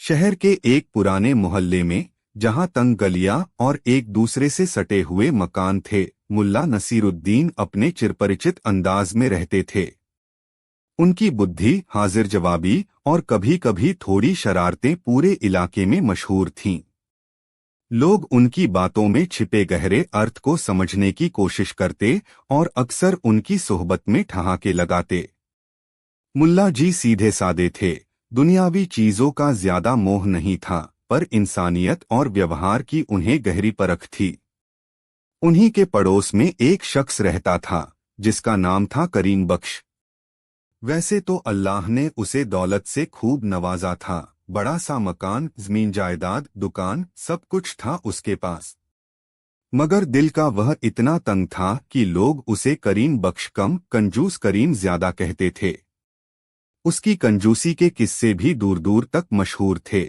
शहर के एक पुराने मोहल्ले में, जहां तंग गलियां और एक दूसरे से सटे हुए मकान थे, मुल्ला नसीरुद्दीन अपने चिरपरिचित अंदाज में रहते थे। उनकी बुद्धि, हाजिर जवाबी और कभी कभी थोड़ी शरारतें पूरे इलाके में मशहूर थीं। लोग उनकी बातों में छिपे गहरे अर्थ को समझने की कोशिश करते और अक्सर उनकी सोहबत में ठहाके लगाते। मुल्ला जी सीधे सादे थे, दुनियावी चीजों का ज्यादा मोह नहीं था, पर इंसानियत और व्यवहार की उन्हें गहरी परख थी। उन्हीं के पड़ोस में एक शख्स रहता था, जिसका नाम था करीम बख्श। वैसे तो अल्लाह ने उसे दौलत से खूब नवाजा था, बड़ा सा मकान, जमीन जायदाद, दुकान, सब कुछ था उसके पास। मगर दिल का वह इतना तंग था कि लोग उसे करीम बख्श कम, कंजूस करीम ज्यादा कहते थे। उसकी कंजूसी के किस्से भी दूर दूर तक मशहूर थे।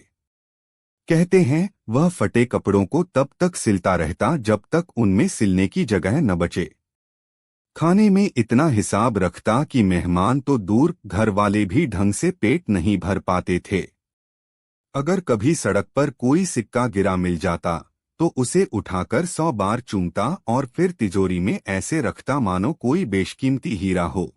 कहते हैं, वह फटे कपड़ों को तब तक सिलता रहता जब तक उनमें सिलने की जगह न बचे। खाने में इतना हिसाब रखता कि मेहमान तो दूर, घर वाले भी ढंग से पेट नहीं भर पाते थे। अगर कभी सड़क पर कोई सिक्का गिरा मिल जाता, तो उसे उठाकर 100 बार चूमता और फिर तिजोरी में ऐसे रखता मानो कोई बेशकीमती हीरा हो।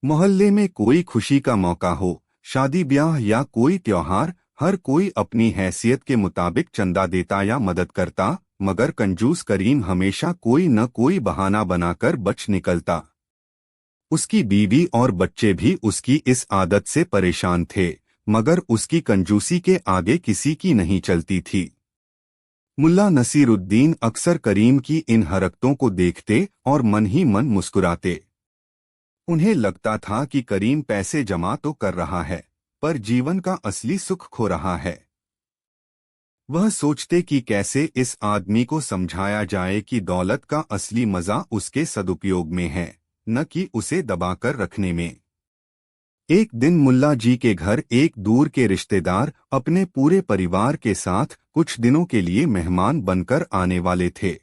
मोहल्ले में कोई खुशी का मौका हो, शादी ब्याह या कोई त्योहार, हर कोई अपनी हैसियत के मुताबिक चंदा देता या मदद करता, मगर कंजूस करीम हमेशा कोई न कोई बहाना बनाकर बच निकलता। उसकी बीवी और बच्चे भी उसकी इस आदत से परेशान थे, मगर उसकी कंजूसी के आगे किसी की नहीं चलती थी। मुल्ला नसीरुद्दीन अक्सर करीम की इन हरकतों को देखते और मन ही मन मुस्कुराते। उन्हें लगता था कि करीम पैसे जमा तो कर रहा है, पर जीवन का असली सुख खो रहा है। वह सोचते कि कैसे इस आदमी को समझाया जाए कि दौलत का असली मजा उसके सदुपयोग में है, न कि उसे दबाकर रखने में। एक दिन मुल्ला जी के घर एक दूर के रिश्तेदार अपने पूरे परिवार के साथ कुछ दिनों के लिए मेहमान बनकर आने वाले थे।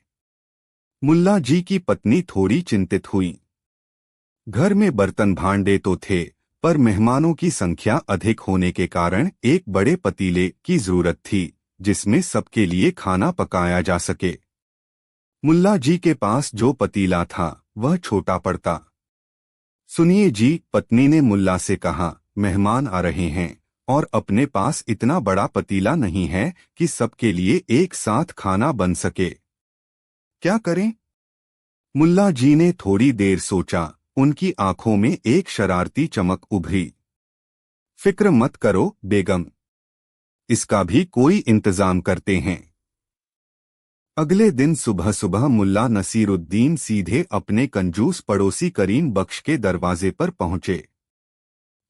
मुल्ला जी की पत्नी थोड़ी चिंतित हुई। घर में बर्तन भांडे तो थे, पर मेहमानों की संख्या अधिक होने के कारण एक बड़े पतीले की जरूरत थी, जिसमें सबके लिए खाना पकाया जा सके। मुल्ला जी के पास जो पतीला था, वह छोटा पड़ता। सुनिए जी, पत्नी ने मुल्ला से कहा, मेहमान आ रहे हैं और अपने पास इतना बड़ा पतीला नहीं है कि सबके लिए एक साथ खाना बन सके। क्या करें? मुल्ला जी ने थोड़ी देर सोचा। उनकी आंखों में एक शरारती चमक उभरी। फिक्र मत करो बेगम, इसका भी कोई इंतजाम करते हैं। अगले दिन सुबह सुबह मुल्ला नसीरुद्दीन सीधे अपने कंजूस पड़ोसी करीम बख्श के दरवाजे पर पहुंचे।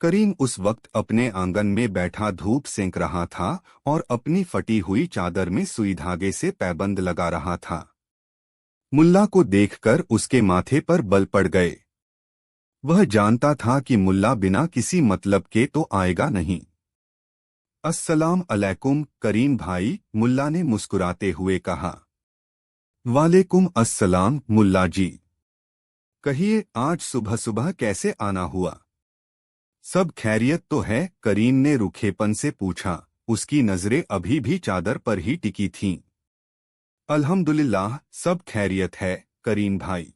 करीम उस वक्त अपने आंगन में बैठा धूप सेंक रहा था और अपनी फटी हुई चादर में सुई धागे से पैबंद लगा रहा था। मुल्ला को देखकर उसके माथे पर बल पड़ गए। वह जानता था कि मुल्ला बिना किसी मतलब के तो आएगा नहीं। अस्सलाम अलैकुम करीम भाई, मुल्ला ने मुस्कुराते हुए कहा। वालेकुम अस्सलाम मुल्ला जी। कहिए, आज सुबह सुबह कैसे आना हुआ? सब खैरियत तो है? करीम ने रूखेपन से पूछा। उसकी नजरें अभी भी चादर पर ही टिकी थीं। अल्हम्दुलिल्लाह, सब खैरियत है करीम भाई।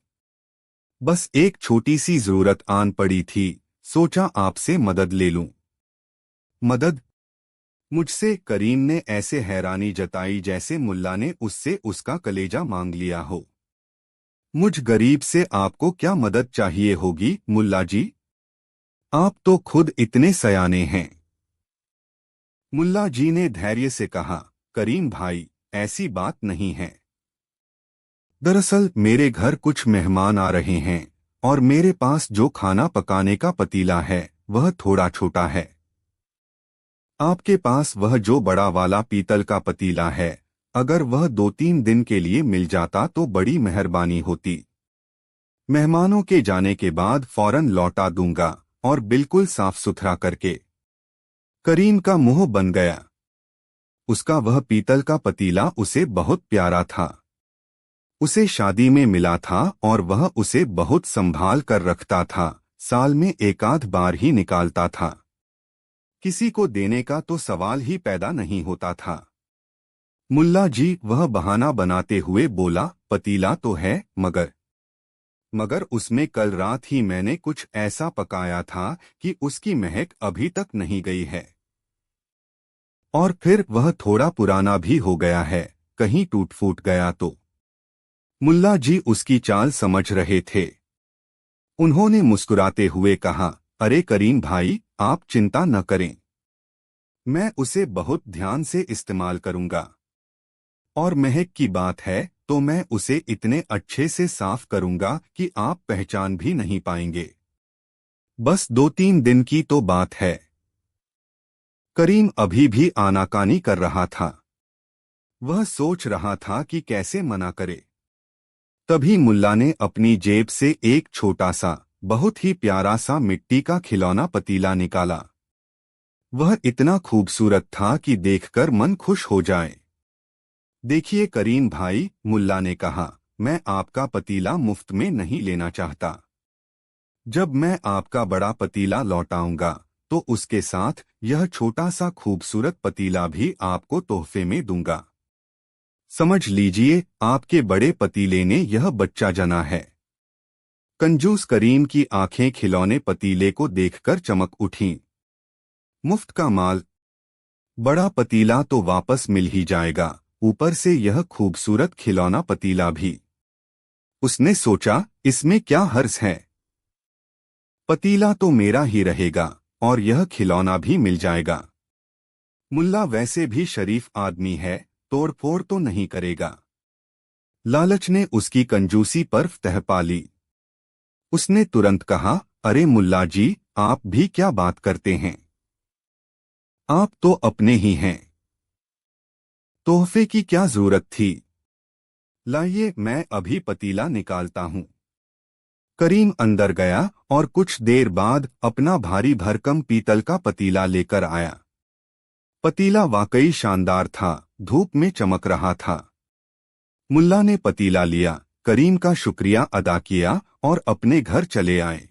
बस एक छोटी सी जरूरत आन पड़ी थी, सोचा आपसे मदद ले लूं। मदद? मुझसे? करीम ने ऐसे हैरानी जताई जैसे मुल्ला ने उससे उसका कलेजा मांग लिया हो। मुझ गरीब से आपको क्या मदद चाहिए होगी मुल्ला जी? आप तो खुद इतने सयाने हैं। मुल्ला जी ने धैर्य से कहा, करीम भाई, ऐसी बात नहीं है। दरअसल मेरे घर कुछ मेहमान आ रहे हैं और मेरे पास जो खाना पकाने का पतीला है, वह थोड़ा छोटा है। आपके पास वह जो बड़ा वाला पीतल का पतीला है, अगर वह 2-3 दिन के लिए मिल जाता तो बड़ी मेहरबानी होती। मेहमानों के जाने के बाद फौरन लौटा दूंगा, और बिल्कुल साफ सुथरा करके। करीम का मुंह बन गया। उसका वह पीतल का पतीला उसे बहुत प्यारा था। उसे शादी में मिला था और वह उसे बहुत संभाल कर रखता था, साल में एकाध बार ही निकालता था। किसी को देने का तो सवाल ही पैदा नहीं होता था। मुल्ला जी वह बहाना बनाते हुए बोला, पतीला तो है, मगर उसमें कल रात ही मैंने कुछ ऐसा पकाया था कि उसकी महक अभी तक नहीं गई है। और फिर वह थोड़ा पुराना भी हो गया है, कहीं टूट फूट गया तो। मुल्ला जी उसकी चाल समझ रहे थे। उन्होंने मुस्कुराते हुए कहा, अरे करीम भाई, आप चिंता न करें, मैं उसे बहुत ध्यान से इस्तेमाल करूंगा। और महक की बात है तो मैं उसे इतने अच्छे से साफ करूंगा कि आप पहचान भी नहीं पाएंगे। बस 2-3 दिन की तो बात है। करीम अभी भी आनाकानी कर रहा था। वह सोच रहा था कि कैसे मना करे। तभी मुल्ला ने अपनी जेब से एक छोटा सा, बहुत ही प्यारा सा मिट्टी का खिलौना पतीला निकाला। वह इतना खूबसूरत था कि देखकर मन खुश हो जाए। देखिए करीम भाई, मुल्ला ने कहा, मैं आपका पतीला मुफ्त में नहीं लेना चाहता। जब मैं आपका बड़ा पतीला लौटाऊंगा तो उसके साथ यह छोटा सा खूबसूरत पतीला भी आपको तोहफे में दूंगा। समझ लीजिए, आपके बड़े पतीले ने यह बच्चा जना है। कंजूस करीम की आंखें खिलौने पतीले को देखकर चमक उठीं। मुफ्त का माल, बड़ा पतीला तो वापस मिल ही जाएगा, ऊपर से यह खूबसूरत खिलौना पतीला भी। उसने सोचा, इसमें क्या हर्ज है, पतीला तो मेरा ही रहेगा और यह खिलौना भी मिल जाएगा। मुल्ला वैसे भी शरीफ आदमी है, तोड़फोड़ तो नहीं करेगा। लालच ने उसकी कंजूसी पर फतह पा ली। उसने तुरंत कहा, अरे मुल्ला जी, आप भी क्या बात करते हैं, आप तो अपने ही हैं, तोहफे की क्या जरूरत थी। लाइए, मैं अभी पतीला निकालता हूं। करीम अंदर गया और कुछ देर बाद अपना भारी भरकम पीतल का पतीला लेकर आया। पतीला वाकई शानदार था, धूप में चमक रहा था। मुल्ला ने पतीला लिया, करीम का शुक्रिया अदा किया और अपने घर चले आए।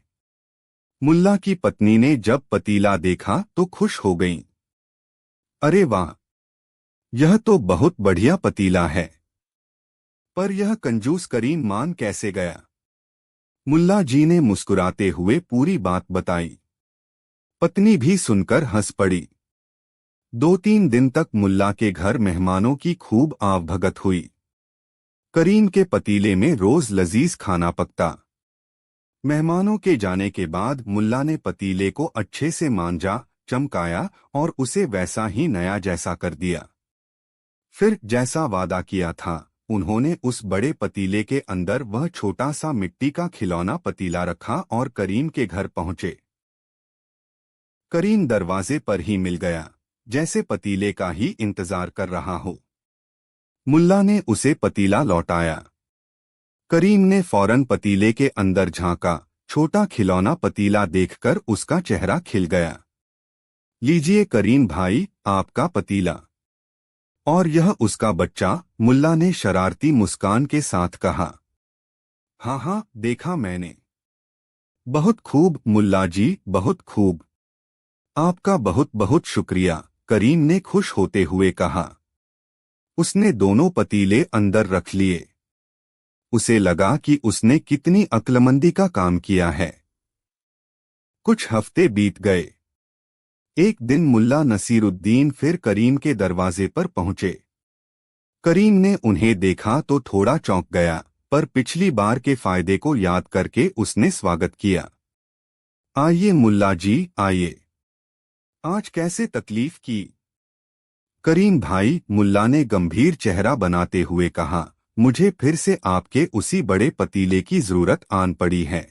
मुल्ला की पत्नी ने जब पतीला देखा तो खुश हो गईं। अरे वाह, यह तो बहुत बढ़िया पतीला है, पर यह कंजूस करीम मान कैसे गया। मुल्ला जी ने मुस्कुराते हुए पूरी बात बताई। पत्नी भी सुनकर हंस पड़ी। 2-3 दिन तक मुल्ला के घर मेहमानों की खूब आवभगत हुई। करीम के पतीले में रोज लजीज खाना पकता। मेहमानों के जाने के बाद मुल्ला ने पतीले को अच्छे से मांजा, चमकाया और उसे वैसा ही नया जैसा कर दिया। फिर जैसा वादा किया था, उन्होंने उस बड़े पतीले के अंदर वह छोटा सा मिट्टी का खिलौना पतीला रखा और करीम के घर पहुंचे। करीम दरवाजे पर ही मिल गया, जैसे पतीले का ही इंतजार कर रहा हो। मुल्ला ने उसे पतीला लौटाया। करीम ने फौरन पतीले के अंदर झांका। छोटा खिलौना पतीला देखकर उसका चेहरा खिल गया। लीजिए करीम भाई, आपका पतीला। और यह उसका बच्चा, मुल्ला ने शरारती मुस्कान के साथ कहा। हाँ हाँ, देखा मैंने। बहुत खूब मुल्ला जी, बहुत खूब। आपका बहुत बहुत शुक्रिया, करीम ने खुश होते हुए कहा। उसने दोनों पतीले अंदर रख लिए। उसे लगा कि उसने कितनी अक्लमंदी का काम किया है। कुछ हफ्ते बीत गए। एक दिन मुल्ला नसीरुद्दीन फिर करीम के दरवाजे पर पहुंचे। करीम ने उन्हें देखा तो थोड़ा चौंक गया, पर पिछली बार के फायदे को याद करके उसने स्वागत किया। आइए मुल्ला जी, आइए। आज कैसे तकलीफ की। करीम भाई, मुल्ला ने गंभीर चेहरा बनाते हुए कहा, मुझे फिर से आपके उसी बड़े पतीले की जरूरत आन पड़ी है।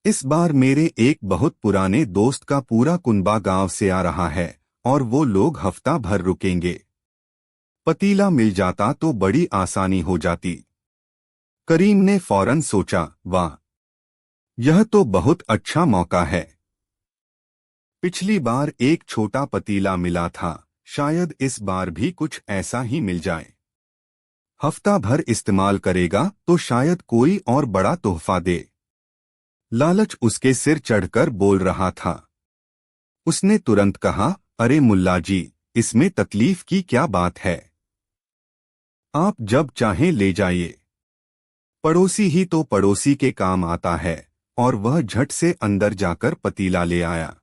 इस बार मेरे एक बहुत पुराने दोस्त का पूरा कुनबा गांव से आ रहा है और वो लोग हफ्ता भर रुकेंगे। पतीला मिल जाता तो बड़ी आसानी हो जाती। करीम ने फौरन सोचा, वाह, यह तो बहुत अच्छा मौका है। पिछली बार एक छोटा पतीला मिला था, शायद इस बार भी कुछ ऐसा ही मिल जाए। हफ्ता भर इस्तेमाल करेगा तो शायद कोई और बड़ा तोहफा दे। लालच उसके सिर चढ़कर बोल रहा था। उसने तुरंत कहा, अरे मुल्ला जी, इसमें तकलीफ की क्या बात है? आप जब चाहें ले जाइए। पड़ोसी ही तो पड़ोसी के काम आता है। और वह झट से अंदर जाकर पतीला ले आया।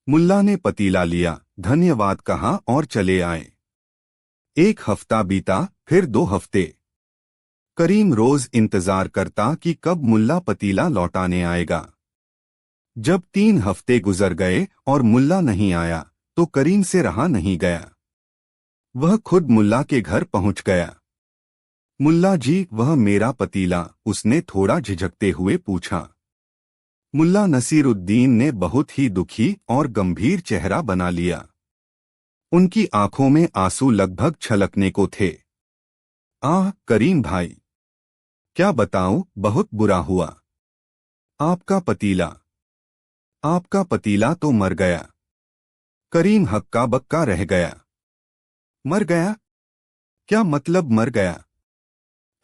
मुल्ला ने पतीला लिया, धन्यवाद कहा और चले आए। एक हफ्ता बीता, फिर 2 हफ्ते। करीम रोज इंतजार करता कि कब मुल्ला पतीला लौटाने आएगा। जब 3 हफ्ते गुजर गए और मुल्ला नहीं आया, तो करीम से रहा नहीं गया। वह खुद मुल्ला के घर पहुंच गया। मुल्ला जी, वह मेरा पतीला, उसने थोड़ा झिझकते हुए पूछा। मुल्ला नसीरुद्दीन ने बहुत ही दुखी और गंभीर चेहरा बना लिया। उनकी आंखों में आंसू लगभग छलकने को थे। आह करीम भाई, क्या बताऊं, बहुत बुरा हुआ। आपका पतीला तो मर गया। करीम हक्का बक्का रह गया। मर गया? क्या मतलब मर गया?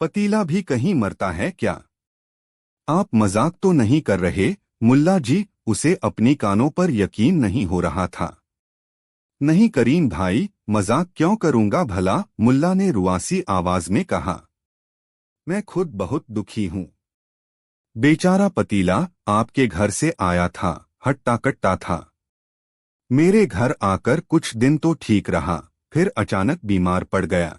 पतीला भी कहीं मरता है क्या? आप मजाक तो नहीं कर रहे मुल्ला जी? उसे अपनी कानों पर यकीन नहीं हो रहा था। नहीं करीम भाई, मजाक क्यों करूंगा भला, मुल्ला ने रुआसी आवाज में कहा। मैं खुद बहुत दुखी हूं। बेचारा पतीला आपके घर से आया था, हट्टा कट्टा था। मेरे घर आकर कुछ दिन तो ठीक रहा, फिर अचानक बीमार पड़ गया।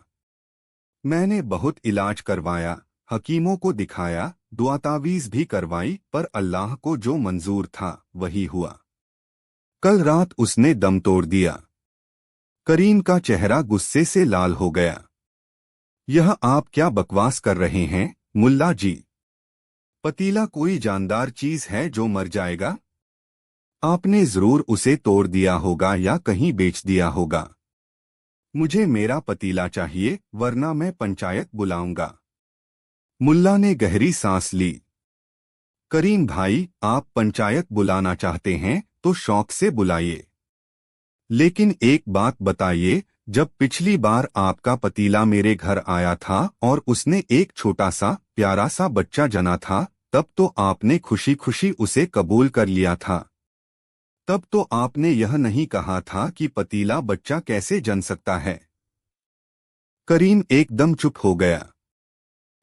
मैंने बहुत इलाज करवाया, हकीमों को दिखाया, दुआ तावीज भी करवाई, पर अल्लाह को जो मंजूर था वही हुआ। कल रात उसने दम तोड़ दिया। करीम का चेहरा गुस्से से लाल हो गया। यह आप क्या बकवास कर रहे हैं मुल्ला जी? पतीला कोई जानदार चीज है जो मर जाएगा? आपने जरूर उसे तोड़ दिया होगा या कहीं बेच दिया होगा। मुझे मेरा पतीला चाहिए, वरना मैं पंचायत बुलाऊंगा। मुल्ला ने गहरी सांस ली। करीम भाई, आप पंचायत बुलाना चाहते हैं तो शौक से बुलाइए। लेकिन एक बात बताइए, जब पिछली बार आपका पतीला मेरे घर आया था और उसने एक छोटा सा प्यारा सा बच्चा जना था, तब तो आपने खुशी खुशी उसे कबूल कर लिया था। तब तो आपने यह नहीं कहा था कि पतीला बच्चा कैसे जन सकता है। करीम एकदम चुप हो गया।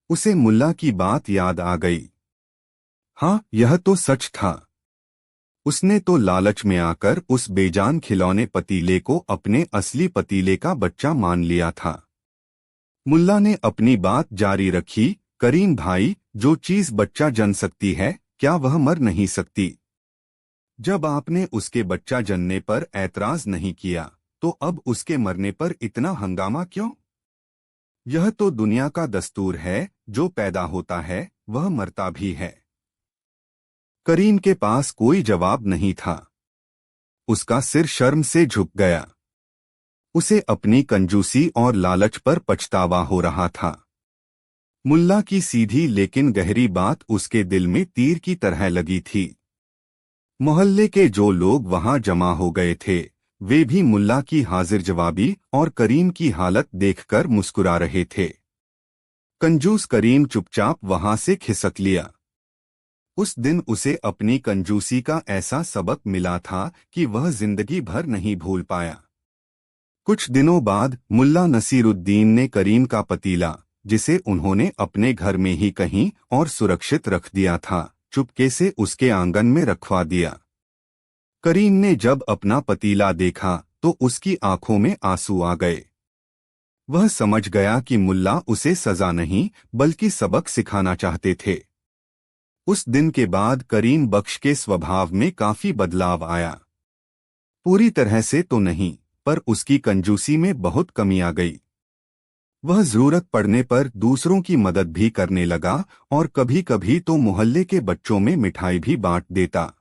उसे मुल्ला की बात याद आ गई। हाँ, यह तो सच था। उसने तो लालच में आकर उस बेजान खिलौने पतीले को अपने असली पतीले का बच्चा मान लिया था। मुल्ला ने अपनी बात जारी रखी। करीम भाई, जो चीज बच्चा जन सकती है, क्या वह मर नहीं सकती? जब आपने उसके बच्चा जनने पर ऐतराज नहीं किया, तो अब उसके मरने पर इतना हंगामा क्यों? यह तो दुनिया का दस्तूर है, जो पैदा होता है वह मरता भी है। करीम के पास कोई जवाब नहीं था। उसका सिर शर्म से झुक गया। उसे अपनी कंजूसी और लालच पर पछतावा हो रहा था। मुल्ला की सीधी लेकिन गहरी बात उसके दिल में तीर की तरह लगी थी। मोहल्ले के जो लोग वहां जमा हो गए थे, वे भी मुल्ला की हाजिर जवाबी और करीम की हालत देखकर मुस्कुरा रहे थे। कंजूस करीम चुपचाप वहां से खिसक लिया। उस दिन उसे अपनी कंजूसी का ऐसा सबक मिला था कि वह जिंदगी भर नहीं भूल पाया। कुछ दिनों बाद मुल्ला नसीरुद्दीन ने करीम का पतीला, जिसे उन्होंने अपने घर में ही कहीं और सुरक्षित रख दिया था, चुपके से उसके आंगन में रखवा दिया। करीम ने जब अपना पतीला देखा तो उसकी आंखों में आंसू आ गए। वह समझ गया कि मुल्ला उसे सजा नहीं बल्कि सबक सिखाना चाहते थे। उस दिन के बाद करीम बख्श के स्वभाव में काफी बदलाव आया। पूरी तरह से तो नहीं, पर उसकी कंजूसी में बहुत कमी आ गई। वह जरूरत पड़ने पर दूसरों की मदद भी करने लगा और कभी कभी तो मोहल्ले के बच्चों में मिठाई भी बांट देता।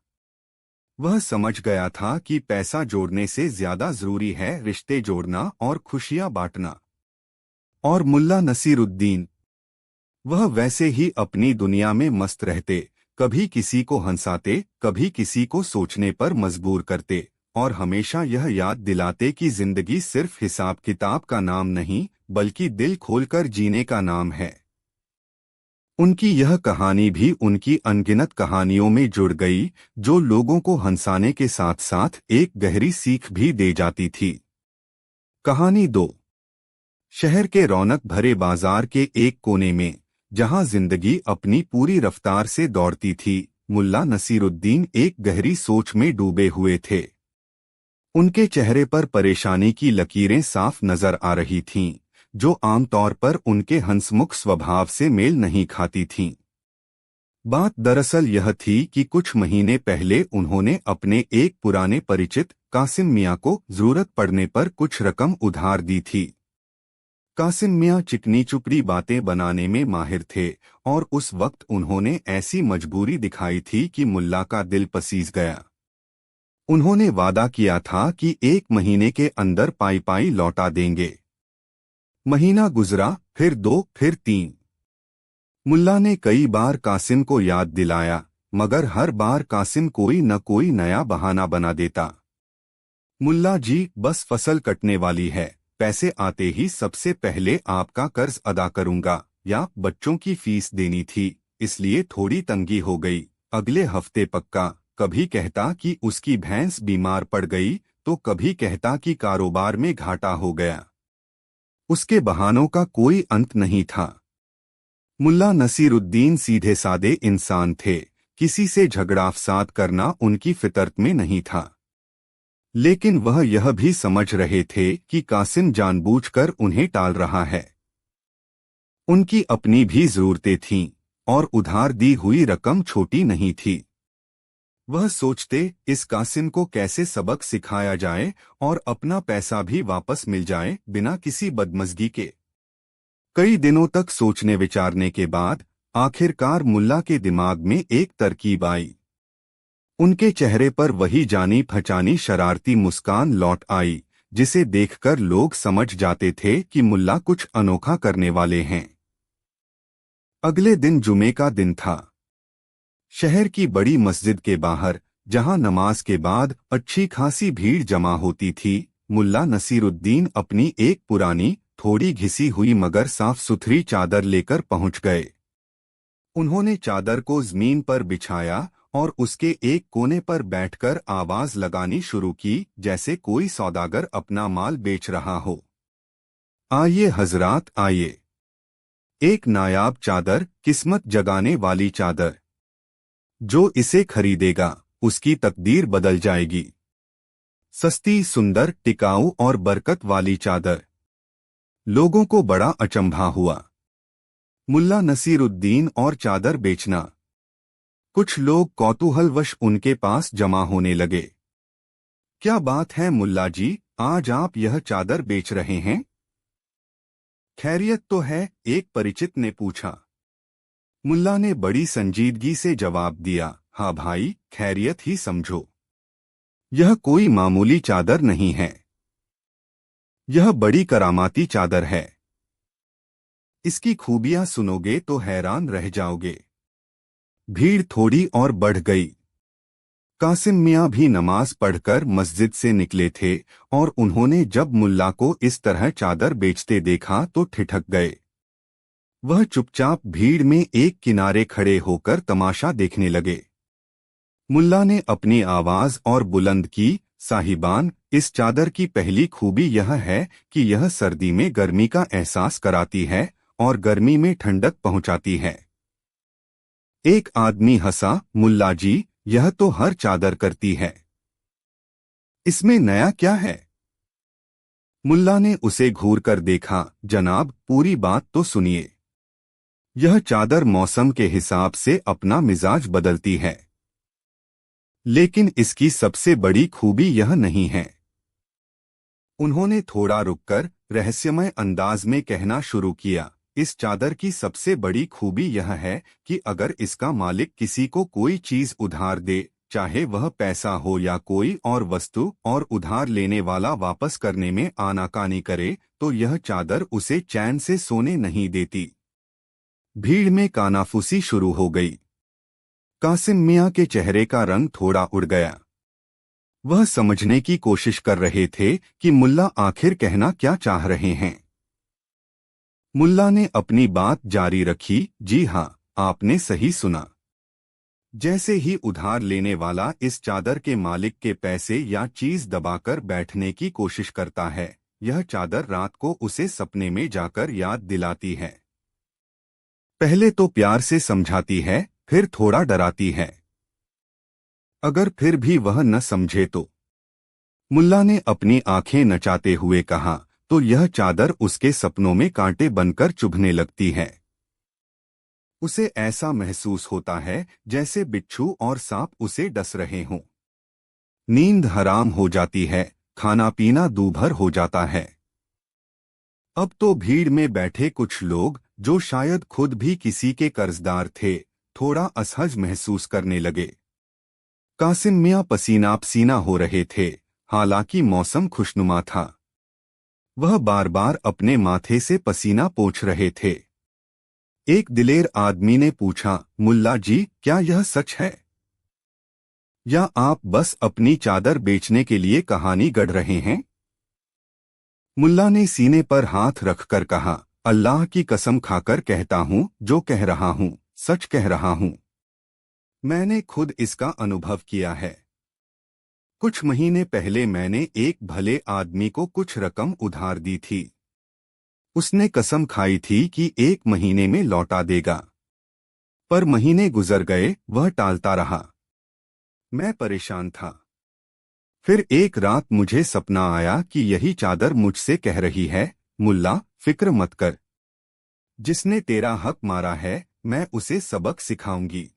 वह समझ गया था कि पैसा जोड़ने से ज्यादा जरूरी है रिश्ते जोड़ना और खुशियां बांटना। और मुल्ला नसीरुद्दीन, वह वैसे ही अपनी दुनिया में मस्त रहते, कभी किसी को हंसाते, कभी किसी को सोचने पर मजबूर करते, और हमेशा यह याद दिलाते कि जिंदगी सिर्फ हिसाब किताब का नाम नहीं, बल्कि दिल खोलकर जीने का नाम है। उनकी यह कहानी भी उनकी अनगिनत कहानियों में जुड़ गई, जो लोगों को हंसाने के साथ साथ एक गहरी सीख भी दे जाती थी। कहानी 2। शहर के रौनक भरे बाजार के एक कोने में, जहां जिंदगी अपनी पूरी रफ्तार से दौड़ती थी, मुल्ला नसीरुद्दीन एक गहरी सोच में डूबे हुए थे। उनके चेहरे पर परेशानी की लकीरें साफ नजर आ रही थीं, जो आमतौर पर उनके हंसमुख स्वभाव से मेल नहीं खाती थीं। बात दरअसल यह थी कि कुछ महीने पहले उन्होंने अपने एक पुराने परिचित कासिम मियां को जरूरत पड़ने पर कुछ रकम उधार दी थी। कासिम मियां चिकनी चुपड़ी बातें बनाने में माहिर थे, और उस वक्त उन्होंने ऐसी मजबूरी दिखाई थी कि मुल्ला का दिल पसीज गया। उन्होंने वादा किया था कि 1 महीने के अंदर पाई पाई लौटा देंगे। महीना गुजरा, फिर 2, फिर 3। मुल्ला ने कई बार कासिम को याद दिलाया, मगर हर बार कासिम कोई न कोई नया बहाना बना देता। मुल्ला जी, बस फसल कटने वाली है, पैसे आते ही सबसे पहले आपका कर्ज अदा करूंगा, या बच्चों की फीस देनी थी, इसलिए थोड़ी तंगी हो गई, अगले हफ्ते पक्का। कभी कहता कि उसकी भैंस बीमार पड़ गई, तो कभी कहता कि कारोबार में घाटा हो गया। उसके बहानों का कोई अंत नहीं था। मुल्ला नसीरुद्दीन सीधे सादे इंसान थे, किसी से झगड़ा फसाद करना उनकी फितरत में नहीं था। लेकिन वह यह भी समझ रहे थे कि कासिम जानबूझकर उन्हें टाल रहा है। उनकी अपनी भी जरूरतें थीं, और उधार दी हुई रकम छोटी नहीं थी। वह सोचते, इस कासिम को कैसे सबक सिखाया जाए और अपना पैसा भी वापस मिल जाए बिना किसी बदमज़गी के। कई दिनों तक सोचने विचारने के बाद आखिरकार मुल्ला के दिमाग में एक तरकीब आई। उनके चेहरे पर वही जानी पहचानी शरारती मुस्कान लौट आई, जिसे देखकर लोग समझ जाते थे कि मुल्ला कुछ अनोखा करने वाले हैं। अगले दिन जुमे का दिन था। शहर की बड़ी मस्जिद के बाहर, जहां नमाज के बाद अच्छी खासी भीड़ जमा होती थी, मुल्ला नसीरुद्दीन अपनी एक पुरानी, थोड़ी घिसी हुई मगर साफ सुथरी चादर लेकर पहुंच गए। उन्होंने चादर को जमीन पर बिछाया और उसके एक कोने पर बैठकर आवाज लगानी शुरू की, जैसे कोई सौदागर अपना माल बेच रहा हो। आइए हजरात, आइए। एक नायाब चादर, किस्मत जगाने वाली चादर। जो इसे खरीदेगा, उसकी तकदीर बदल जाएगी। सस्ती, सुंदर, टिकाऊ और बरकत वाली चादर। लोगों को बड़ा अचंभा हुआ। मुल्ला नसीरुद्दीन और चादर बेचना। कुछ लोग कौतूहलवश उनके पास जमा होने लगे। क्या बात है मुल्ला जी, आज आप यह चादर बेच रहे हैं? खैरियत तो है? एक परिचित ने पूछा। मुल्ला ने बड़ी संजीदगी से जवाब दिया, हाँ भाई, खैरियत ही समझो। यह कोई मामूली चादर नहीं है। यह बड़ी करामाती चादर है। इसकी खूबियां सुनोगे तो हैरान रह जाओगे। भीड़ थोड़ी और बढ़ गई। कासिम मियां भी नमाज पढ़कर मस्जिद से निकले थे, और उन्होंने जब मुल्ला को इस तरह चादर बेचते देखा तो ठिठक गए। वह चुपचाप भीड़ में एक किनारे खड़े होकर तमाशा देखने लगे। मुल्ला ने अपनी आवाज और बुलंद की, साहिबान, इस चादर की पहली खूबी यह है कि यह सर्दी में गर्मी का एहसास कराती है और गर्मी में ठंडक पहुंचाती है। एक आदमी हंसा, मुल्ला जी, यह तो हर चादर करती है। इसमें नया क्या है? मुल्ला ने उसे घूर कर देखा, जनाब, पूरी बात तो सुनिए। यह चादर मौसम के हिसाब से अपना मिजाज बदलती है। लेकिन इसकी सबसे बड़ी खूबी यह नहीं है। उन्होंने थोड़ा रुककर रहस्यमय अंदाज में कहना शुरू किया, इस चादर की सबसे बड़ी खूबी यह है कि अगर इसका मालिक किसी को कोई चीज उधार दे, चाहे वह पैसा हो या कोई और वस्तु, और उधार लेने वाला वापस करने में आनाकानी करे, तो यह चादर उसे चैन से सोने नहीं देती। भीड़ में कानाफूसी शुरू हो गई। कासिम मियां के चेहरे का रंग थोड़ा उड़ गया। वह समझने की कोशिश कर रहे थे कि मुल्ला आखिर कहना क्या चाह रहे हैं। मुल्ला ने अपनी बात जारी रखी, जी हाँ, आपने सही सुना। जैसे ही उधार लेने वाला इस चादर के मालिक के पैसे या चीज दबाकर बैठने की कोशिश करता है, यह चादर रात को उसे सपने में जाकर याद दिलाती है। पहले तो प्यार से समझाती है, फिर थोड़ा डराती है। अगर फिर भी वह न समझे तो मुल्ला ने अपनी आंखें नचाते हुए कहा, तो यह चादर उसके सपनों में कांटे बनकर चुभने लगती है। उसे ऐसा महसूस होता है जैसे बिच्छू और सांप उसे डस रहे हों। नींद हराम हो जाती है, खाना पीना दूभर हो जाता है। अब तो भीड़ में बैठे कुछ लोग, जो शायद खुद भी किसी के कर्जदार थे, थोड़ा असहज महसूस करने लगे। कासिम मियां पसीना पसीना हो रहे थे, हालांकि मौसम खुशनुमा था। वह बार बार अपने माथे से पसीना पोंछ रहे थे। एक दिलेर आदमी ने पूछा, मुल्ला जी, क्या यह सच है, या आप बस अपनी चादर बेचने के लिए कहानी गढ़ रहे हैं? मुल्ला ने सीने पर हाथ रखकर कहा, अल्लाह की कसम खाकर कहता हूं, जो कह रहा हूं सच कह रहा हूं। मैंने खुद इसका अनुभव किया है। कुछ महीने पहले मैंने एक भले आदमी को कुछ रकम उधार दी थी। उसने कसम खाई थी कि 1 महीने में लौटा देगा, पर महीने गुजर गए, वह टालता रहा। मैं परेशान था। फिर एक रात मुझे सपना आया कि यही चादर मुझसे कह रही है, मुल्ला, फिक्र मत कर। जिसने तेरा हक मारा है, मैं उसे सबक सिखाऊंगी।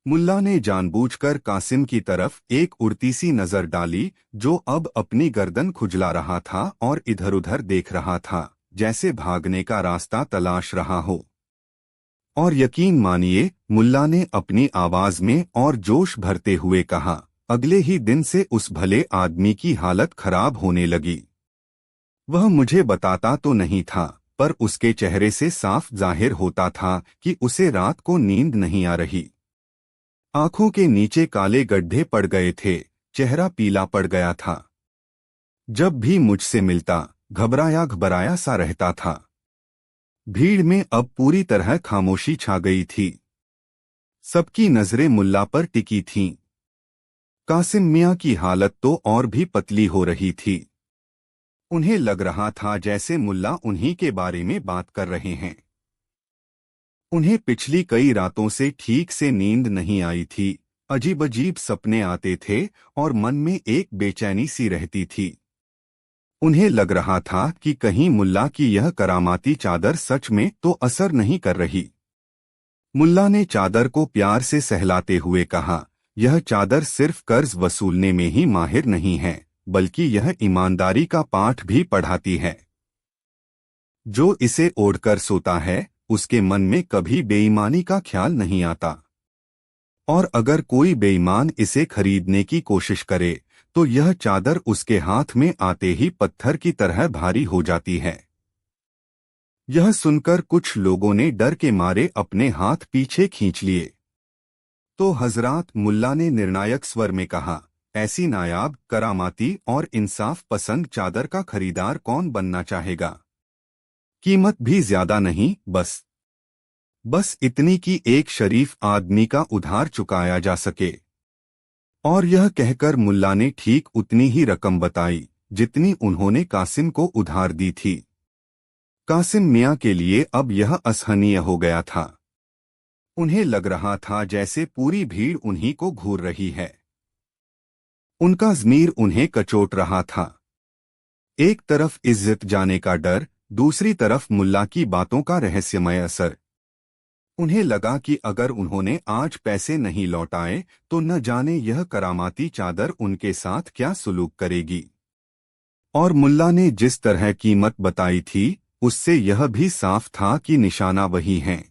मुल्ला ने जानबूझकर कासिम की तरफ एक उड़ती सी नजर डाली, जो अब अपनी गर्दन खुजला रहा था और इधर-उधर देख रहा था, जैसे भागने का रास्ता तलाश रहा हो। और यकीन मानिए, मुल्ला ने अपनी आवाज में और जोश भरते हुए कहा, अगले ही दिन से उस भले आदमी की हालत खराब होने लगी। वह मुझे बताता तो नहीं था, पर उसके चेहरे से साफ जाहिर होता था कि उसे रात को नींद नहीं आ रही। आंखों के नीचे काले गड्ढे पड़ गए थे, चेहरा पीला पड़ गया था। जब भी मुझसे मिलता, घबराया घबराया सा रहता था। भीड़ में अब पूरी तरह खामोशी छा गई थी। सबकी नजरें मुल्ला पर टिकी थीं। कासिम मियां की हालत तो और भी पतली हो रही थी। उन्हें लग रहा था जैसे मुल्ला उन्हीं के बारे में बात कर रहे हैं। उन्हें पिछली कई रातों से ठीक से नींद नहीं आई थी, अजीब अजीब सपने आते थे और मन में एक बेचैनी सी रहती थी। उन्हें लग रहा था कि कहीं मुल्ला की यह करामाती चादर सच में तो असर नहीं कर रही। मुल्ला ने चादर को प्यार से सहलाते हुए कहा, यह चादर सिर्फ कर्ज वसूलने में ही माहिर नहीं है, बल्कि यह ईमानदारी का पाठ भी पढ़ाती है। जो इसे ओढ़कर सोता है, उसके मन में कभी बेईमानी का ख्याल नहीं आता। और अगर कोई बेईमान इसे खरीदने की कोशिश करे, तो यह चादर उसके हाथ में आते ही पत्थर की तरह भारी हो जाती है। यह सुनकर कुछ लोगों ने डर के मारे अपने हाथ पीछे खींच लिए। तो हजरात, मुल्ला ने निर्णायक स्वर में कहा, ऐसी नायाब, करामाती और इंसाफ पसंद चादर का खरीदार कौन बनना चाहेगा? कीमत भी ज्यादा नहीं, बस इतनी कि एक शरीफ आदमी का उधार चुकाया जा सके। और यह कहकर मुल्ला ने ठीक उतनी ही रकम बताई, जितनी उन्होंने कासिम को उधार दी थी। कासिम मियां के लिए अब यह असहनीय हो गया था। उन्हें लग रहा था जैसे पूरी भीड़ उन्हीं को घूर रही है। उनका ज़मीर उन्हें कचोट रहा था। एक तरफ इज्जत जाने का डर, दूसरी तरफ मुल्ला की बातों का रहस्यमय असर। उन्हें लगा कि अगर उन्होंने आज पैसे नहीं लौटाए, तो न जाने यह करामाती चादर उनके साथ क्या सुलूक करेगी। और मुल्ला ने जिस तरह कीमत बताई थी, उससे यह भी साफ था कि निशाना वही है।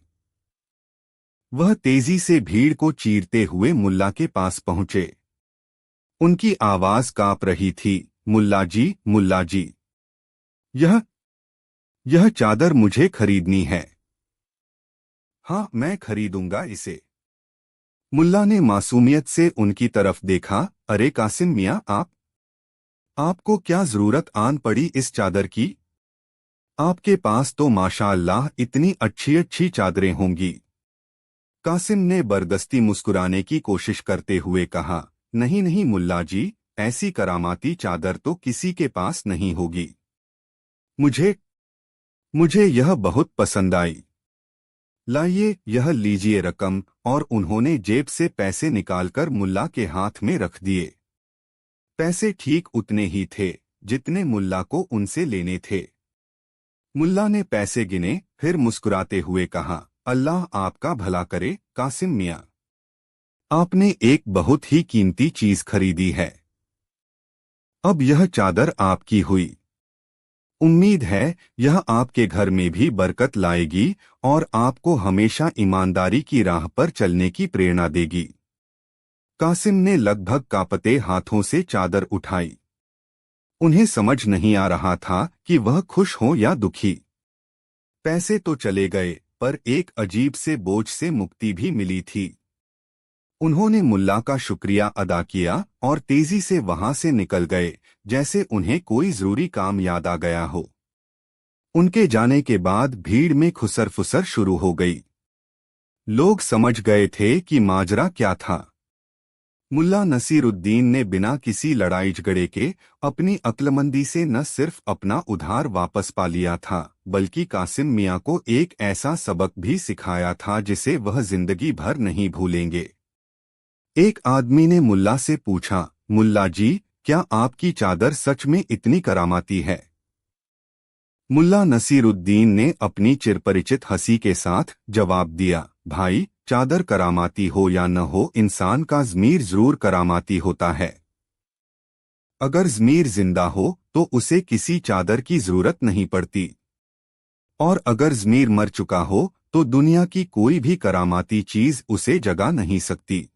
वह तेजी से भीड़ को चीरते हुए मुल्ला के पास पहुंचे। उनकी आवाज कांप रही थी, मुल्ला जी, मुल्ला जी, यह चादर मुझे खरीदनी है। हाँ, मैं खरीदूंगा इसे। मुल्ला ने मासूमियत से उनकी तरफ देखा, अरे कासिम मियां, आपको क्या जरूरत आन पड़ी इस चादर की? आपके पास तो माशाअल्लाह इतनी अच्छी अच्छी चादरें होंगी। कासिम ने बरदस्ती मुस्कुराने की कोशिश करते हुए कहा, नहीं नहीं मुल्ला जी, ऐसी करामाती चादर तो किसी के पास नहीं होगी। मुझे मुझे यह बहुत पसंद आई। लाइए, यह लीजिए रकम। और उन्होंने जेब से पैसे निकालकर मुल्ला के हाथ में रख दिए। पैसे ठीक उतने ही थे जितने मुल्ला को उनसे लेने थे। मुल्ला ने पैसे गिने, फिर मुस्कुराते हुए कहा, अल्लाह आपका भला करे कासिम मियाँ। आपने एक बहुत ही कीमती चीज खरीदी है। अब यह चादर आपकी हुई। उम्मीद है यह आपके घर में भी बरकत लाएगी और आपको हमेशा ईमानदारी की राह पर चलने की प्रेरणा देगी। कासिम ने लगभग कांपते हाथों से चादर उठाई। उन्हें समझ नहीं आ रहा था कि वह खुश हो या दुखी। पैसे तो चले गए, पर एक अजीब से बोझ से मुक्ति भी मिली थी। उन्होंने मुल्ला का शुक्रिया अदा किया और तेजी से वहां से निकल गए, जैसे उन्हें कोई जरूरी काम याद आ गया हो। उनके जाने के बाद भीड़ में खुसर फुसर शुरू हो गई। लोग समझ गए थे कि माजरा क्या था। मुल्ला नसीरुद्दीन ने बिना किसी लड़ाई झगड़े के अपनी अक्लमंदी से न सिर्फ अपना उधार वापस पा लिया था, बल्कि कासिम मियाँ को एक ऐसा सबक भी सिखाया था जिसे वह जिंदगी भर नहीं भूलेंगे। एक आदमी ने मुल्ला से पूछा, मुल्ला जी, क्या आपकी चादर सच में इतनी करामाती है? मुल्ला नसीरुद्दीन ने अपनी चिरपरिचित हंसी के साथ जवाब दिया, भाई, चादर करामाती हो या न हो, इंसान का ज़मीर जरूर करामाती होता है। अगर ज़मीर जिंदा हो तो उसे किसी चादर की जरूरत नहीं पड़ती, और अगर ज़मीर मर चुका हो तो दुनिया की कोई भी करामाती चीज उसे जगा नहीं सकती।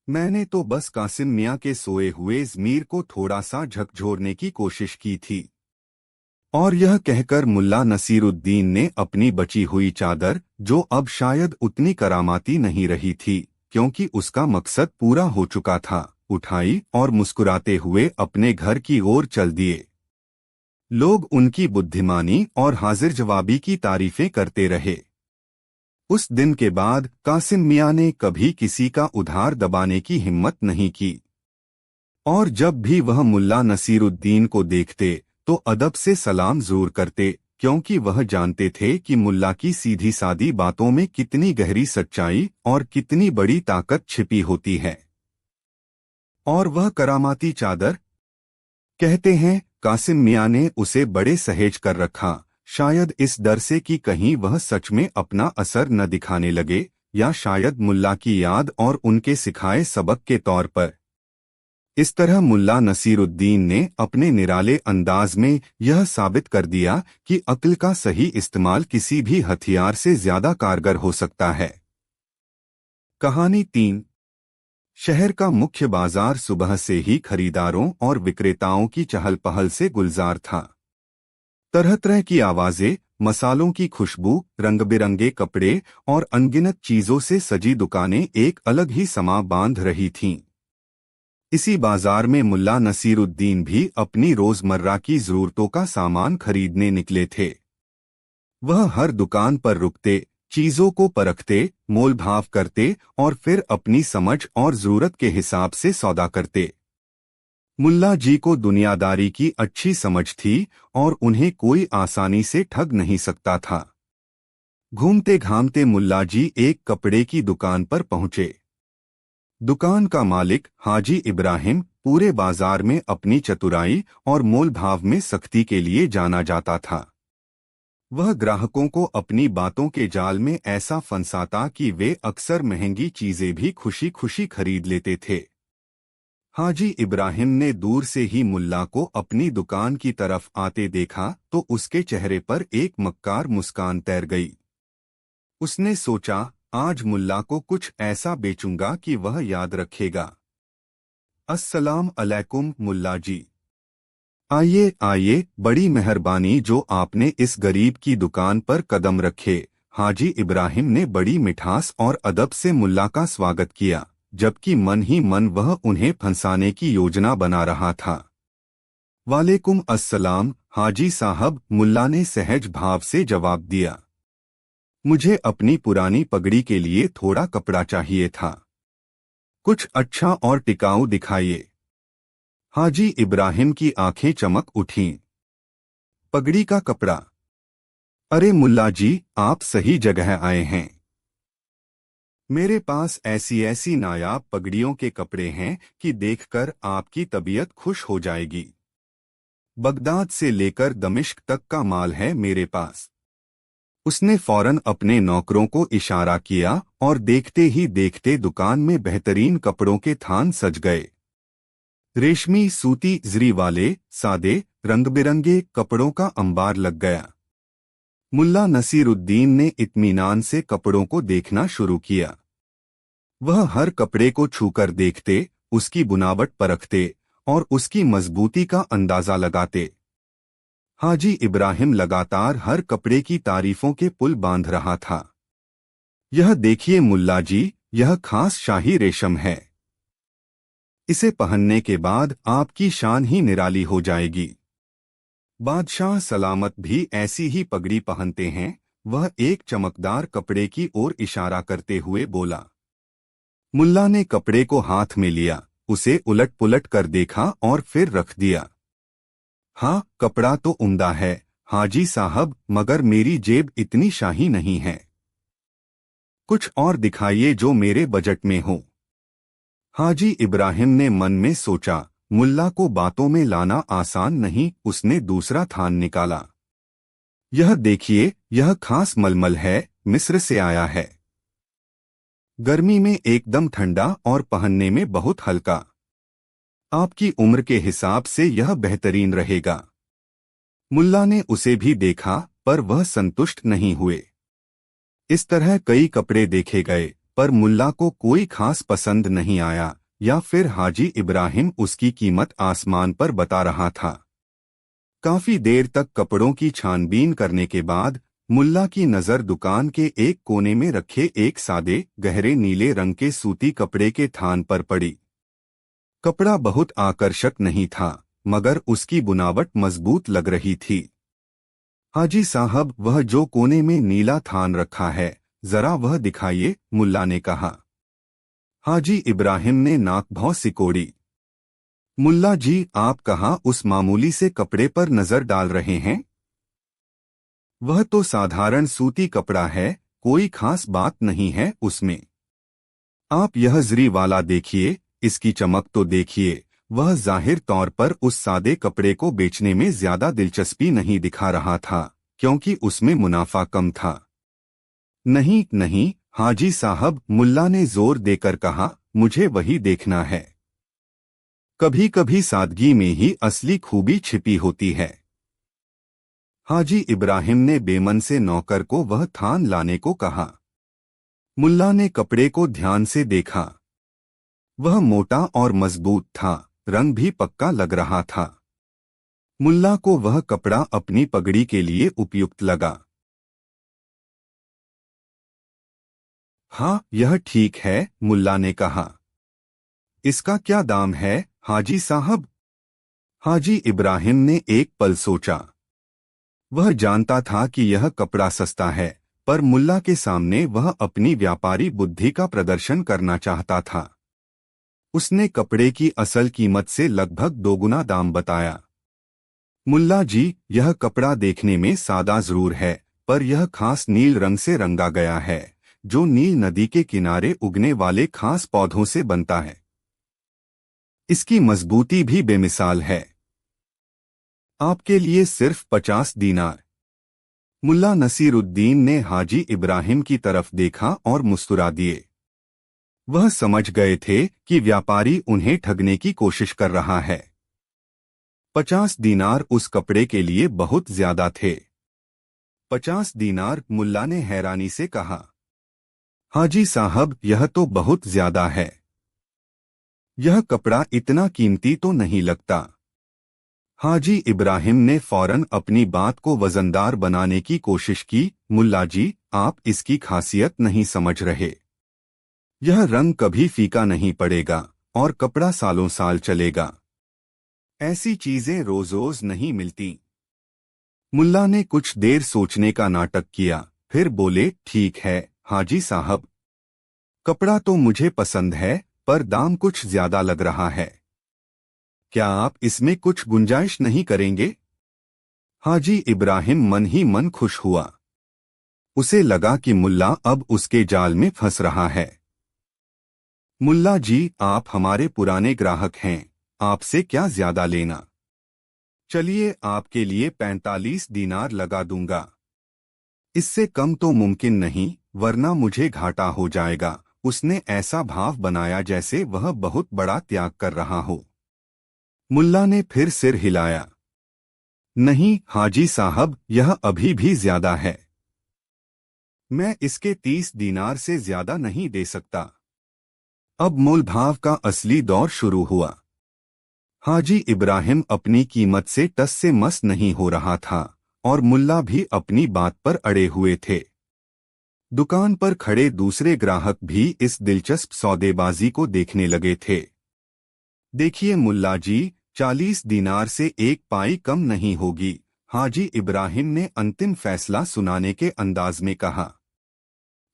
मैंने तो बस कासिम मियाँ के सोए हुए ज़मीर को थोड़ा सा झकझोरने की कोशिश की थी। और यह कहकर मुल्ला नसीरुद्दीन ने अपनी बची हुई चादर, जो अब शायद उतनी करामाती नहीं रही थी क्योंकि उसका मकसद पूरा हो चुका था, उठाई और मुस्कुराते हुए अपने घर की ओर चल दिए। लोग उनकी बुद्धिमानी और हाजिर जवाबी की तारीफें करते रहे। उस दिन के बाद कासिम मियाँ ने कभी किसी का उधार दबाने की हिम्मत नहीं की, और जब भी वह मुल्ला नसीरुद्दीन को देखते तो अदब से सलाम जरूर करते, क्योंकि वह जानते थे कि मुल्ला की सीधी सादी बातों में कितनी गहरी सच्चाई और कितनी बड़ी ताकत छिपी होती है। और वह करामाती चादर, कहते हैं कासिम मियाँ ने उसे बड़े सहेज कर रखा, शायद इस डर से कि कहीं वह सच में अपना असर न दिखाने लगे, या शायद मुल्ला की याद और उनके सिखाए सबक के तौर पर। इस तरह मुल्ला नसीरुद्दीन ने अपने निराले अंदाज में यह साबित कर दिया कि अक्ल का सही इस्तेमाल किसी भी हथियार से ज्यादा कारगर हो सकता है। कहानी 3। शहर का मुख्य बाजार सुबह से ही खरीदारों और विक्रेताओं की चहल पहल से गुलजार था। तरह तरह की आवाजें, मसालों की खुशबू, रंग बिरंगे कपड़े और अनगिनत चीजों से सजी दुकानें एक अलग ही समा बांध रही थीं। इसी बाजार में मुल्ला नसीरुद्दीन भी अपनी रोजमर्रा की जरूरतों का सामान खरीदने निकले थे। वह हर दुकान पर रुकते, चीजों को परखते, मोल भाव करते और फिर अपनी समझ और जरूरत के हिसाब से सौदा करते। मुल्ला जी को दुनियादारी की अच्छी समझ थी और उन्हें कोई आसानी से ठग नहीं सकता था। घूमते घामते मुल्ला जी एक कपड़े की दुकान पर पहुंचे। दुकान का मालिक हाजी इब्राहिम पूरे बाजार में अपनी चतुराई और मोल भाव में सख्ती के लिए जाना जाता था। वह ग्राहकों को अपनी बातों के जाल में ऐसा फंसाता कि वे अक्सर महंगी चीजें भी खुशी खुशी खरीद लेते थे। हाजी इब्राहिम ने दूर से ही मुल्ला को अपनी दुकान की तरफ आते देखा तो उसके चेहरे पर एक मक्कार मुस्कान तैर गई। उसने सोचा, आज मुल्ला को कुछ ऐसा बेचूंगा कि वह याद रखेगा। अस्सलाम अलैकुम मुल्ला जी। आइए आइए, बड़ी मेहरबानी जो आपने इस गरीब की दुकान पर कदम रखे। हाजी इब्राहिम ने बड़ी मिठास और अदब से मुल्ला का स्वागत किया, जबकि मन ही मन वह उन्हें फंसाने की योजना बना रहा था। वालेकुम अस्सलाम हाजी साहब, मुल्ला ने सहज भाव से जवाब दिया। मुझे अपनी पुरानी पगड़ी के लिए थोड़ा कपड़ा चाहिए था। कुछ अच्छा और टिकाऊ दिखाइए। हाजी इब्राहिम की आंखें चमक उठीं। पगड़ी का कपड़ा? अरे मुल्ला जी, आप सही जगह आए हैं। मेरे पास ऐसी ऐसी नायाब पगड़ियों के कपड़े हैं कि देखकर आपकी तबीयत खुश हो जाएगी। बगदाद से लेकर दमिश्क तक का माल है मेरे पास। उसने फौरन अपने नौकरों को इशारा किया और देखते ही देखते दुकान में बेहतरीन कपड़ों के थान सज गए। रेशमी, सूती, जरी वाले, सादे, रंग-बिरंगे कपड़ों का अंबार लग गया। मुल्ला नसीरुद्दीन ने इत्मीनान से कपड़ों को देखना शुरू किया। वह हर कपड़े को छूकर देखते, उसकी बुनावट परखते और उसकी मजबूती का अंदाजा लगाते। हाजी इब्राहिम लगातार हर कपड़े की तारीफों के पुल बांध रहा था। यह देखिए मुल्ला जी, यह खास शाही रेशम है। इसे पहनने के बाद आपकी शान ही निराली हो जाएगी। बादशाह सलामत भी ऐसी ही पगड़ी पहनते हैं। वह एक चमकदार कपड़े की ओर इशारा करते हुए बोला। मुल्ला ने कपड़े को हाथ में लिया, उसे उलट पुलट कर देखा और फिर रख दिया। हाँ, कपड़ा तो उम्दा है हाजी साहब, मगर मेरी जेब इतनी शाही नहीं है। कुछ और दिखाइए जो मेरे बजट में हो। हाजी इब्राहिम ने मन में सोचा, मुल्ला को बातों में लाना आसान नहीं। उसने दूसरा थान निकाला। यह देखिए, यह खास मलमल है, मिस्र से आया है। गर्मी में एकदम ठंडा और पहनने में बहुत हल्का। आपकी उम्र के हिसाब से यह बेहतरीन रहेगा। मुल्ला ने उसे भी देखा, पर वह संतुष्ट नहीं हुए। इस तरह कई कपड़े देखे गए, पर मुल्ला को कोई खास पसंद नहीं आया, या फिर हाजी इब्राहिम उसकी कीमत आसमान पर बता रहा था। काफी देर तक कपड़ों की छानबीन करने के बाद मुल्ला की नजर दुकान के एक कोने में रखे एक सादे, गहरे नीले रंग के सूती कपड़े के थान पर पड़ी। कपड़ा बहुत आकर्षक नहीं था, मगर उसकी बुनावट मजबूत लग रही थी। हाजी साहब, वह जो कोने में नीला थान रखा है, जरा वह दिखाइए, मुल्ला ने कहा। हाजी इब्राहिम ने नाक भौं सिकोड़ी। मुल्ला जी, आप कहाँ उस मामूली से कपड़े पर नजर डाल रहे हैं? वह तो साधारण सूती कपड़ा है, कोई खास बात नहीं है उसमें। आप यह जरी वाला देखिए, इसकी चमक तो देखिए। वह जाहिर तौर पर उस सादे कपड़े को बेचने में ज्यादा दिलचस्पी नहीं दिखा रहा था, क्योंकि उसमें मुनाफा कम था। नहीं नहीं हाजी साहब, मुल्ला ने जोर देकर कहा, मुझे वही देखना है। कभी कभी सादगी में ही असली खूबी छिपी होती है। हाजी इब्राहिम ने बेमन से नौकर को वह थान लाने को कहा। मुल्ला ने कपड़े को ध्यान से देखा। वह मोटा और मजबूत था, रंग भी पक्का लग रहा था। मुल्ला को वह कपड़ा अपनी पगड़ी के लिए उपयुक्त लगा। हाँ, यह ठीक है, मुल्ला ने कहा। इसका क्या दाम है हाजी साहब? हाजी इब्राहिम ने एक पल सोचा। वह जानता था कि यह कपड़ा सस्ता है, पर मुल्ला के सामने वह अपनी व्यापारी बुद्धि का प्रदर्शन करना चाहता था। उसने कपड़े की असल कीमत से लगभग दोगुना दाम बताया। मुल्ला जी, यह कपड़ा देखने में सादा जरूर है, पर यह खास नील रंग से रंगा गया है, जो नील नदी के किनारे उगने वाले खास पौधों से बनता है। इसकी मजबूती भी बेमिसाल है। आपके लिए सिर्फ 50 दीनार। मुल्ला नसीरुद्दीन ने हाजी इब्राहिम की तरफ देखा और मुस्कुरा दिए। वह समझ गए थे कि व्यापारी उन्हें ठगने की कोशिश कर रहा है। 50 दीनार उस कपड़े के लिए बहुत ज्यादा थे। 50 दीनार, मुल्ला ने हैरानी से कहा। हाजी साहब, यह तो बहुत ज्यादा है। यह कपड़ा इतना कीमती तो नहीं लगता। हाजी इब्राहिम ने फौरन अपनी बात को वजनदार बनाने की कोशिश की। मुल्ला जी, आप इसकी खासियत नहीं समझ रहे। यह रंग कभी फीका नहीं पड़ेगा और कपड़ा सालों साल चलेगा। ऐसी चीजें रोज रोज नहीं मिलती। मुल्ला ने कुछ देर सोचने का नाटक किया, फिर बोले, ठीक है हाजी साहब, कपड़ा तो मुझे पसंद है, पर दाम कुछ ज्यादा लग रहा है। क्या आप इसमें कुछ गुंजाइश नहीं करेंगे? हाजी इब्राहिम मन ही मन खुश हुआ। उसे लगा कि मुल्ला अब उसके जाल में फंस रहा है। मुल्ला जी, आप हमारे पुराने ग्राहक हैं, आपसे क्या ज्यादा लेना। चलिए आपके लिए 45 दीनार लगा दूंगा। इससे कम तो मुमकिन नहीं, वरना मुझे घाटा हो जाएगा। उसने ऐसा भाव बनाया जैसे वह बहुत बड़ा त्याग कर रहा हो। मुल्ला ने फिर सिर हिलाया। नहीं हाजी साहब, यह अभी भी ज्यादा है। मैं इसके 30 दीनार से ज्यादा नहीं दे सकता। अब मोल भाव का असली दौर शुरू हुआ। हाजी इब्राहिम अपनी कीमत से टस से मस नहीं हो रहा था और मुल्ला भी अपनी बात पर अड़े हुए थे। दुकान पर खड़े दूसरे ग्राहक भी इस दिलचस्प सौदेबाजी को देखने लगे थे। देखिए मुल्ला जी, 40 दीनार से एक पाई कम नहीं होगी, हाजी इब्राहिम ने अंतिम फैसला सुनाने के अंदाज में कहा।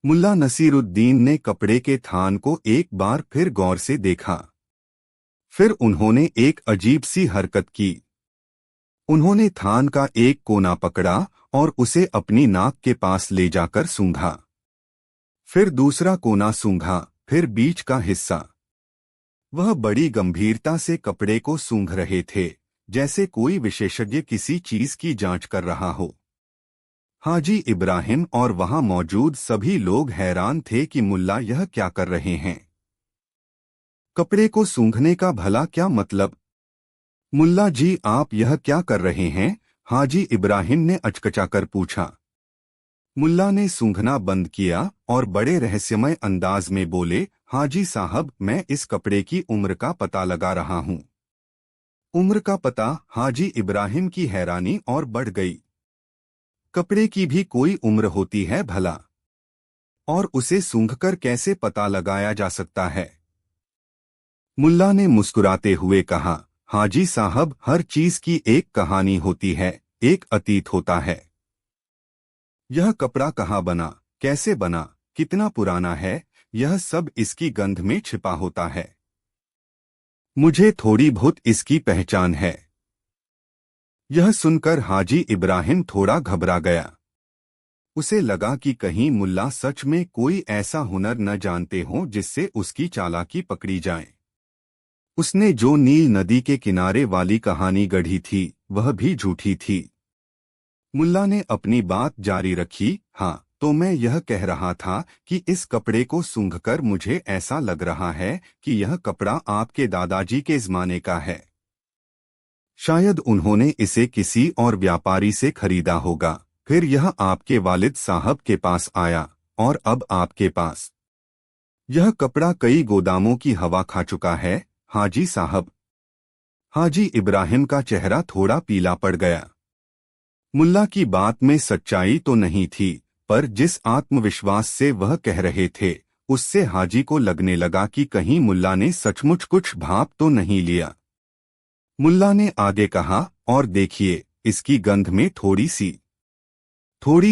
मुल्ला नसीरुद्दीन ने कपड़े के थान को एक बार फिर गौर से देखा। फिर उन्होंने एक अजीब सी हरकत की। उन्होंने थान का एक कोना पकड़ा और उसे अपनी नाक के पास ले जाकर सूंघा। फिर दूसरा कोना सूंघा, फिर बीच का हिस्सा। वह बड़ी गंभीरता से कपड़े को सूंघ रहे थे, जैसे कोई विशेषज्ञ किसी चीज की जांच कर रहा हो। हाजी इब्राहिम और वहां मौजूद सभी लोग हैरान थे कि मुल्ला यह क्या कर रहे हैं। कपड़े को सूंघने का भला क्या मतलब? मुल्ला जी, आप यह क्या कर रहे हैं? हाजी इब्राहिम ने अचकचाकर पूछा। मुल्ला ने सूंघना बंद किया और बड़े रहस्यमय अंदाज में बोले, हाजी साहब, मैं इस कपड़े की उम्र का पता लगा रहा हूँ। उम्र का पता? हाजी इब्राहिम की हैरानी और बढ़ गई। कपड़े की भी कोई उम्र होती है भला? और उसे सूंघकर कैसे पता लगाया जा सकता है? मुल्ला ने मुस्कुराते हुए कहा, हाजी साहब, हर चीज की एक कहानी होती है, एक अतीत होता है। यह कपड़ा कहाँ बना, कैसे बना, कितना पुराना है, यह सब इसकी गंध में छिपा होता है। मुझे थोड़ी बहुत इसकी पहचान है। यह सुनकर हाजी इब्राहिम थोड़ा घबरा गया। उसे लगा कि कहीं मुल्ला सच में कोई ऐसा हुनर न जानते हों जिससे उसकी चालाकी पकड़ी जाए। उसने जो नील नदी के किनारे वाली कहानी गढ़ी थी, वह भी झूठी थी। मुल्ला ने अपनी बात जारी रखी, हाँ, तो मैं यह कह रहा था कि इस कपड़े को सूंघकर मुझे ऐसा लग रहा है कि यह कपड़ा आपके दादाजी के ज़माने का है। शायद उन्होंने इसे किसी और व्यापारी से खरीदा होगा, फिर यह आपके वालिद साहब के पास आया और अब आपके पास। यह कपड़ा कई गोदामों की हवा खा चुका है, हाजी साहब। हाजी इब्राहिम का चेहरा थोड़ा पीला पड़ गया। मुल्ला की बात में सच्चाई तो नहीं थी, पर जिस आत्मविश्वास से वह कह रहे थे, उससे हाजी को लगने लगा कि कहीं मुल्ला ने सचमुच कुछ भाप तो नहीं लिया। मुल्ला ने आगे कहा, और देखिए, इसकी गंध में थोड़ी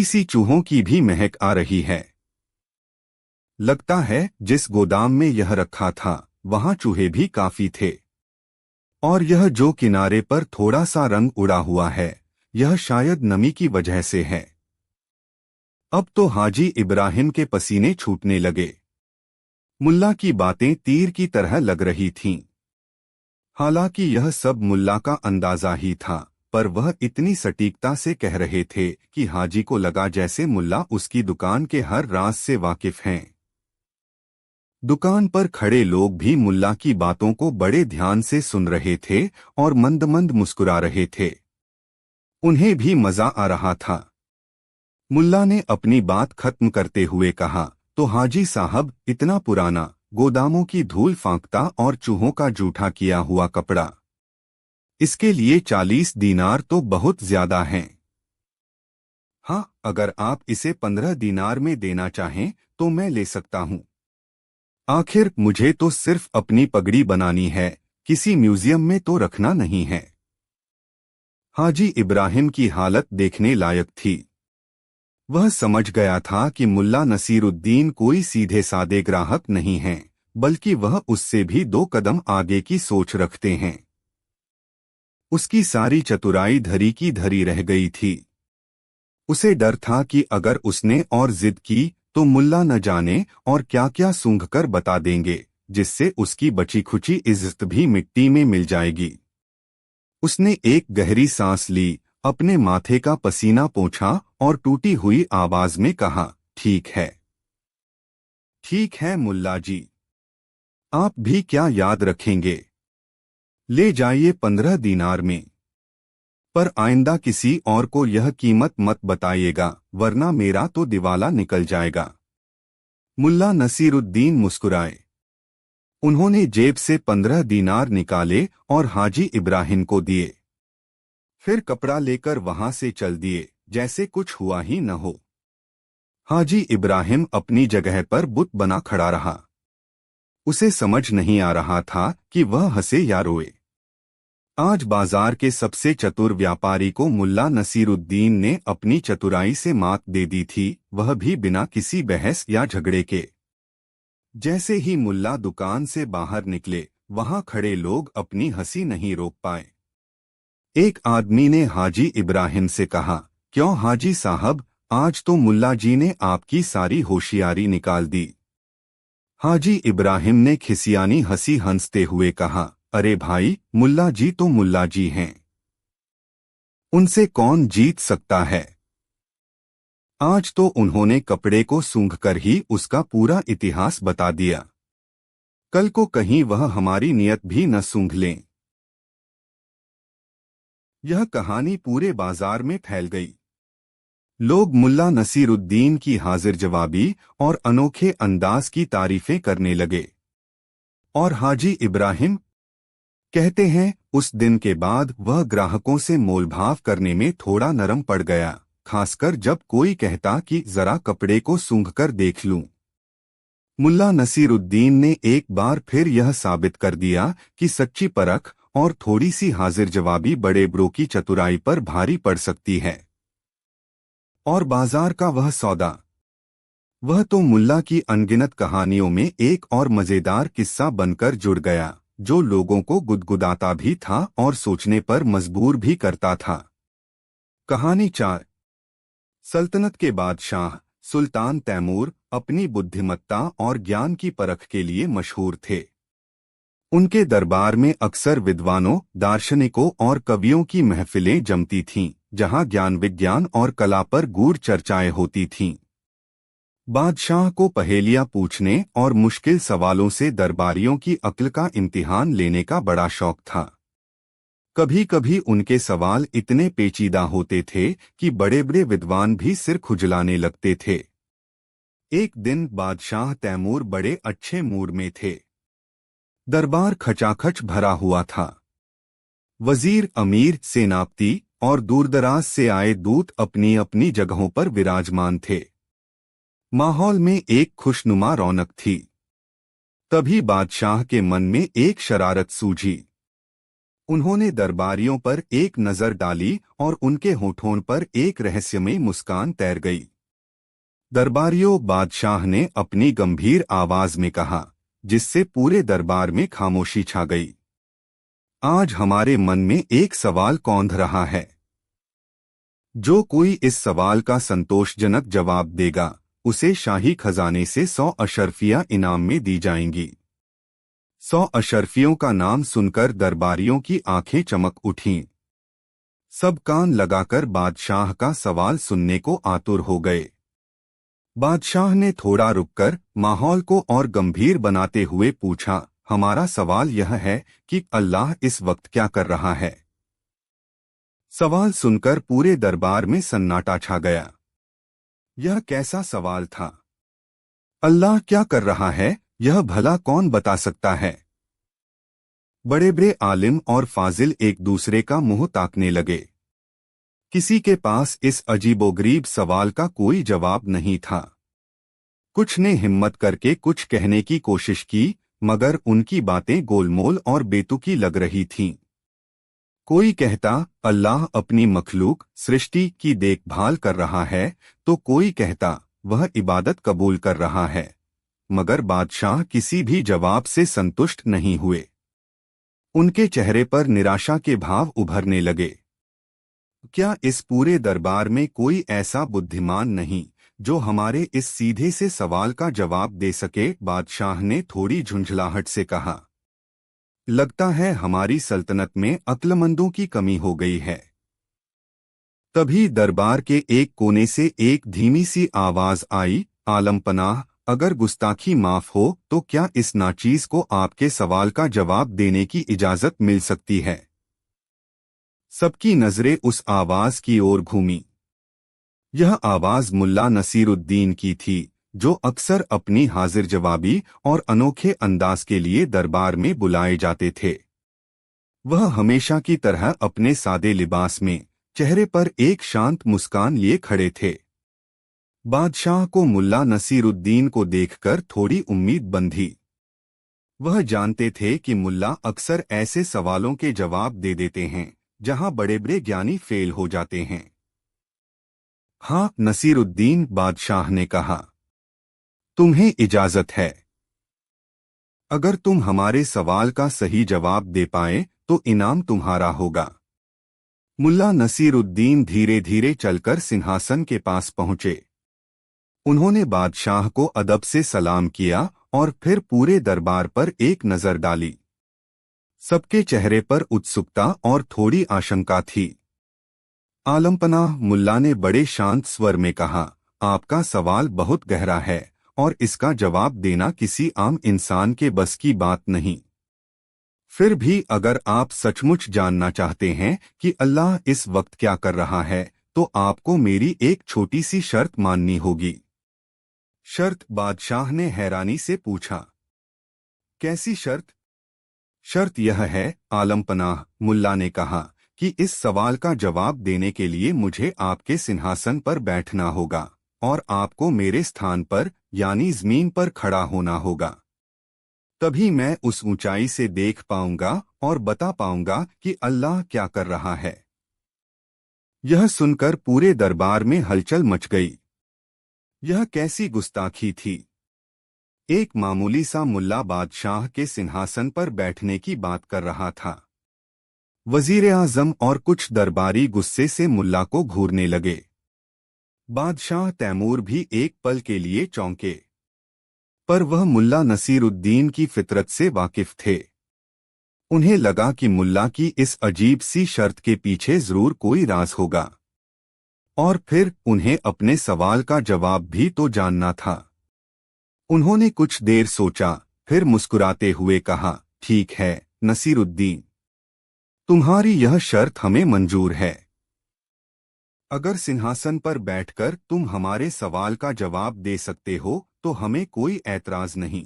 सी चूहों की भी महक आ रही है। लगता है जिस गोदाम में यह रखा था, वहां चूहे भी काफी थे। और यह जो किनारे पर थोड़ा सा रंग उड़ा हुआ है, यह शायद नमी की वजह से है। अब तो हाजी इब्राहिम के पसीने छूटने लगे। मुल्ला की बातें तीर की तरह लग रही थीं। हालांकि यह सब मुल्ला का अंदाजा ही था, पर वह इतनी सटीकता से कह रहे थे कि हाजी को लगा जैसे मुल्ला उसकी दुकान के हर राज से वाकिफ हैं। दुकान पर खड़े लोग भी मुल्ला की बातों को बड़े ध्यान से सुन रहे थे और मंद मंद मुस्कुरा रहे थे। उन्हें भी मजा आ रहा था। मुल्ला ने अपनी बात खत्म करते हुए कहा, तो हाजी साहब, इतना पुराना, गोदामों की धूल फांकता और चूहों का जूठा किया हुआ कपड़ा, इसके लिए 40 दीनार तो बहुत ज्यादा हैं। हाँ, अगर आप इसे 15 दीनार में देना चाहें तो मैं ले सकता हूँ। आखिर मुझे तो सिर्फ अपनी पगड़ी बनानी है, किसी म्यूजियम में तो रखना नहीं है। हाजी इब्राहिम की हालत देखने लायक थी। वह समझ गया था कि मुल्ला नसीरुद्दीन कोई सीधे सादे ग्राहक नहीं हैं, बल्कि वह उससे भी 2 कदम आगे की सोच रखते हैं। उसकी सारी चतुराई धरी की धरी रह गई थी। उसे डर था कि अगर उसने और जिद की तो मुल्ला न जाने और क्या क्या सूंघकर बता देंगे, जिससे उसकी बची खुची इज्जत भी मिट्टी में मिल जाएगी। उसने एक गहरी सांस ली, अपने माथे का पसीना पोंछा और टूटी हुई आवाज में कहा, ठीक है मुल्ला जी। आप भी क्या याद रखेंगे? ले जाइए 15 दीनार में। पर आइंदा किसी और को यह कीमत मत बताइएगा, वरना मेरा तो दिवाला निकल जाएगा। मुल्ला नसीरुद्दीन मुस्कुराए। उन्होंने जेब से 15 दीनार निकाले और हाजी इब्राहिम को दिए। फिर कपड़ा लेकर वहां से चल दिए, जैसे कुछ हुआ ही न हो। हाजी इब्राहिम अपनी जगह पर बुत बना खड़ा रहा। उसे समझ नहीं आ रहा था कि वह हंसे या रोए। आज बाजार के सबसे चतुर व्यापारी को मुल्ला नसीरुद्दीन ने अपनी चतुराई से मात दे दी थी, वह भी बिना किसी बहस या झगड़े के। जैसे ही मुल्ला दुकान से बाहर निकले, वहां खड़े लोग अपनी हंसी नहीं रोक पाए। एक आदमी ने हाजी इब्राहिम से कहा, क्यों हाजी साहब, आज तो मुल्ला जी ने आपकी सारी होशियारी निकाल दी। हाजी इब्राहिम ने खिसियानी हंसी हंसते हुए कहा, अरे भाई, मुल्ला जी तो मुल्ला जी हैं। उनसे कौन जीत सकता है। आज तो उन्होंने कपड़े को सूंघकर ही उसका पूरा इतिहास बता दिया। कल को कहीं वह हमारी नियत भी न सूंघ लें। यह कहानी पूरे बाजार में फैल गई। लोग मुल्ला नसीरुद्दीन की हाजिर जवाबी और अनोखे अंदाज की तारीफें करने लगे। और हाजी इब्राहिम, कहते हैं, उस दिन के बाद वह ग्राहकों से मोलभाव करने में थोड़ा नरम पड़ गया, खासकर जब कोई कहता कि जरा कपड़े को सूंघकर देख लूं। मुल्ला नसीरुद्दीन ने एक बार फिर यह साबित कर दिया कि सच्ची परख और थोड़ी सी हाजिर जवाबी बड़े ब्रो की चतुराई पर भारी पड़ सकती है। और बाजार का वह सौदा, वह तो मुल्ला की अनगिनत कहानियों में एक और मजेदार किस्सा बनकर जुड़ गया, जो लोगों को गुदगुदाता भी था और सोचने पर मजबूर भी करता था। कहानी 4। सल्तनत के बादशाह सुल्तान तैमूर अपनी बुद्धिमत्ता और ज्ञान की परख के लिए मशहूर थे। उनके दरबार में अक्सर विद्वानों, दार्शनिकों और कवियों की महफिलें जमती थीं, जहां ज्ञान, विज्ञान और कला पर गूढ़ चर्चाएं होती थीं। बादशाह को पहेलियां पूछने और मुश्किल सवालों से दरबारियों की अक्ल का इम्तिहान लेने का बड़ा शौक था। कभी कभी उनके सवाल इतने पेचीदा होते थे कि बड़े बड़े विद्वान भी सिर खुजलाने लगते थे। एक दिन बादशाह तैमूर बड़े अच्छे मूड में थे। दरबार खचाखच भरा हुआ था। वजीर, अमीर, सेनापति और दूरदराज से आए दूत अपनी अपनी जगहों पर विराजमान थे। माहौल में एक खुशनुमा रौनक थी। तभी बादशाह के मन में एक शरारत सूझी। उन्होंने दरबारियों पर एक नजर डाली और उनके होठों पर एक रहस्यमयी मुस्कान तैर गई। दरबारियों, बादशाह ने अपनी गंभीर आवाज में कहा, जिससे पूरे दरबार में खामोशी छा गई। आज हमारे मन में एक सवाल कौंध रहा है। जो कोई इस सवाल का संतोषजनक जवाब देगा, उसे शाही खजाने से 100 अशर्फियां इनाम में दी जाएंगी। 100 अशर्फियों का नाम सुनकर दरबारियों की आंखें चमक उठीं। सब कान लगाकर बादशाह का सवाल सुनने को आतुर हो गए। बादशाह ने थोड़ा रुककर माहौल को और गंभीर बनाते हुए पूछा, हमारा सवाल यह है कि अल्लाह इस वक्त क्या कर रहा है। सवाल सुनकर पूरे दरबार में सन्नाटा छा गया। यह कैसा सवाल था? अल्लाह क्या कर रहा है, यह भला कौन बता सकता है? बड़े बड़े आलिम और फाजिल एक दूसरे का मुंह ताकने लगे। किसी के पास इस अजीबोगरीब सवाल का कोई जवाब नहीं था। कुछ ने हिम्मत करके कुछ कहने की कोशिश की, मगर उनकी बातें गोलमोल और बेतुकी लग रही थीं। कोई कहता अल्लाह अपनी मखलूक सृष्टि की देखभाल कर रहा है, तो कोई कहता वह इबादत कबूल कर रहा है। मगर बादशाह किसी भी जवाब से संतुष्ट नहीं हुए। उनके चेहरे पर निराशा के भाव उभरने लगे। क्या इस पूरे दरबार में कोई ऐसा बुद्धिमान नहीं जो हमारे इस सीधे से सवाल का जवाब दे सके? बादशाह ने थोड़ी झुंझलाहट से कहा। लगता है हमारी सल्तनत में अक्लमंदों की कमी हो गई है। तभी दरबार के एक कोने से एक धीमी सी आवाज आई, आलम पनाह, अगर गुस्ताखी माफ हो तो क्या इस नाचीज को आपके सवाल का जवाब देने की इजाजत मिल सकती है? सबकी नजरें उस आवाज की ओर घूमी। यह आवाज मुल्ला नसीरुद्दीन की थी, जो अक्सर अपनी हाजिर जवाबी और अनोखे अंदाज के लिए दरबार में बुलाए जाते थे। वह हमेशा की तरह अपने सादे लिबास में, चेहरे पर एक शांत मुस्कान लिए खड़े थे। बादशाह को मुल्ला नसीरुद्दीन को देखकर थोड़ी उम्मीद बंधी। वह जानते थे कि मुल्ला अक्सर ऐसे सवालों के जवाब दे देते हैं जहां बड़े बड़े ज्ञानी फेल हो जाते हैं। हाँ नसीरुद्दीन, बादशाह ने कहा, तुम्हें इजाजत है। अगर तुम हमारे सवाल का सही जवाब दे पाए तो इनाम तुम्हारा होगा। मुल्ला नसीरुद्दीन धीरे धीरे चलकर सिंहासन के पास पहुंचे। उन्होंने बादशाह को अदब से सलाम किया और फिर पूरे दरबार पर एक नजर डाली। सबके चेहरे पर उत्सुकता और थोड़ी आशंका थी। आलमपनाह, मुल्ला ने बड़े शांत स्वर में कहा, आपका सवाल बहुत गहरा है और इसका जवाब देना किसी आम इंसान के बस की बात नहीं। फिर भी अगर आप सचमुच जानना चाहते हैं कि अल्लाह इस वक्त क्या कर रहा है, तो आपको मेरी एक छोटी सी शर्त माननी होगी। शर्त? बादशाह ने हैरानी से पूछा। कैसी शर्त? शर्त यह है, आलमपनाह, मुल्ला ने कहा, कि इस सवाल का जवाब देने के लिए मुझे आपके सिंहासन पर बैठना होगा और आपको मेरे स्थान पर यानी जमीन पर खड़ा होना होगा। तभी मैं उस ऊंचाई से देख पाऊंगा और बता पाऊंगा कि अल्लाह क्या कर रहा है। यह सुनकर पूरे दरबार में हलचल मच गई। यह कैसी गुस्ताखी थी? एक मामूली सा मुल्ला बादशाह के सिंहासन पर बैठने की बात कर रहा था। वजीर आजम और कुछ दरबारी गुस्से से मुल्ला को घूरने लगे। बादशाह तैमूर भी एक पल के लिए चौंके, पर वह मुल्ला नसीरुद्दीन की फितरत से वाकिफ थे। उन्हें लगा कि मुल्ला की इस अजीब सी शर्त के पीछे जरूर कोई राज होगा, और फिर उन्हें अपने सवाल का जवाब भी तो जानना था। उन्होंने कुछ देर सोचा, फिर मुस्कुराते हुए कहा, ठीक है नसीरुद्दीन, तुम्हारी यह शर्त हमें मंजूर है। अगर सिंहासन पर बैठकर तुम हमारे सवाल का जवाब दे सकते हो तो हमें कोई ऐतराज नहीं।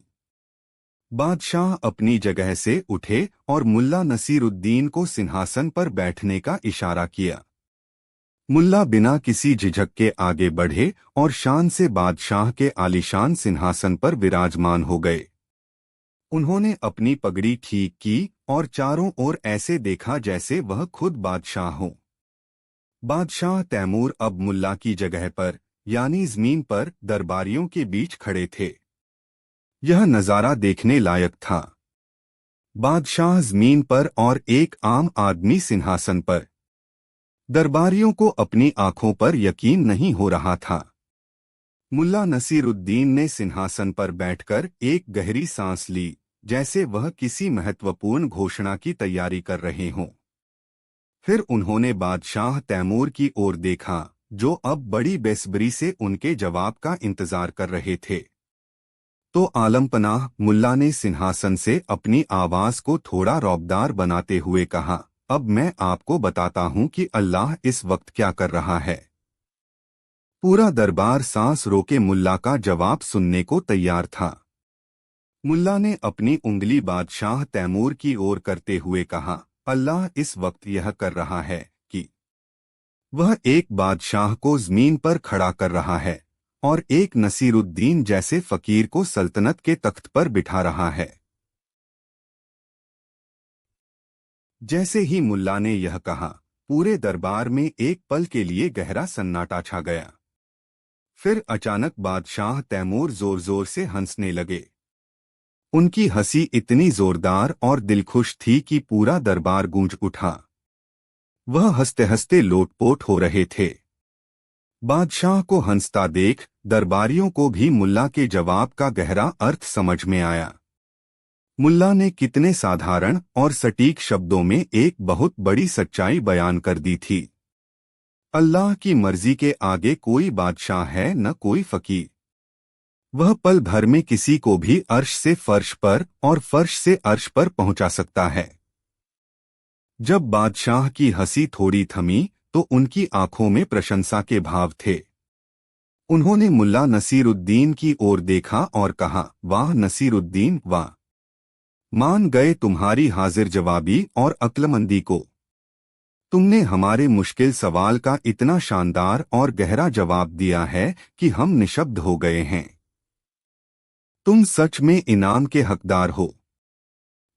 बादशाह अपनी जगह से उठे और मुल्ला नसीरुद्दीन को सिंहासन पर बैठने का इशारा किया। मुल्ला बिना किसी झिझक के आगे बढ़े और शान से बादशाह के आलीशान सिंहासन पर विराजमान हो गए। उन्होंने अपनी पगड़ी ठीक की और चारों ओर ऐसे देखा जैसे वह खुद बादशाह हों। बादशाह तैमूर अब मुल्ला की जगह पर यानी जमीन पर दरबारियों के बीच खड़े थे। यह नजारा देखने लायक था। बादशाह जमीन पर और एक आम आदमी सिंहासन पर। दरबारियों को अपनी आंखों पर यकीन नहीं हो रहा था। मुल्ला नसीरुद्दीन ने सिंहासन पर बैठकर एक गहरी सांस ली, जैसे वह किसी महत्वपूर्ण घोषणा की तैयारी कर रहे हों। फिर उन्होंने बादशाह तैमूर की ओर देखा, जो अब बड़ी बेसब्री से उनके जवाब का इंतजार कर रहे थे। तो आलमपनाह, मुल्ला ने सिंहासन से अपनी आवाज को थोड़ा रौबदार बनाते हुए कहा, अब मैं आपको बताता हूं कि अल्लाह इस वक्त क्या कर रहा है। पूरा दरबार सांस रोके मुल्ला का जवाब सुनने को तैयार था। मुल्ला ने अपनी उंगली बादशाह तैमूर की ओर करते हुए कहा, अल्लाह इस वक्त यह कर रहा है कि वह एक बादशाह को जमीन पर खड़ा कर रहा है और एक नसीरुद्दीन जैसे फकीर को सल्तनत के तख्त पर बिठा रहा है। जैसे ही मुल्ला ने यह कहा, पूरे दरबार में एक पल के लिए गहरा सन्नाटा छा गया। फिर अचानक बादशाह तैमूर जोर जोर से हंसने लगे। उनकी हंसी इतनी जोरदार और दिलखुश थी कि पूरा दरबार गूंज उठा। वह हंसते हंसते लोटपोट हो रहे थे। बादशाह को हंसता देख दरबारियों को भी मुल्ला के जवाब का गहरा अर्थ समझ में आया। मुल्ला ने कितने साधारण और सटीक शब्दों में एक बहुत बड़ी सच्चाई बयान कर दी थी। अल्लाह की मर्जी के आगे कोई बादशाह है न कोई फकीर। वह पल भर में किसी को भी अर्श से फर्श पर और फर्श से अर्श पर पहुंचा सकता है। जब बादशाह की हंसी थोड़ी थमी तो उनकी आंखों में प्रशंसा के भाव थे। उन्होंने मुल्ला नसीरुद्दीन की ओर देखा और कहा, वाह नसीरुद्दीन वाह, मान गए तुम्हारी हाजिर जवाबी और अक्लमंदी को। तुमने हमारे मुश्किल सवाल का इतना शानदार और गहरा जवाब दिया है कि हम निशब्द हो गए हैं। तुम सच में इनाम के हकदार हो।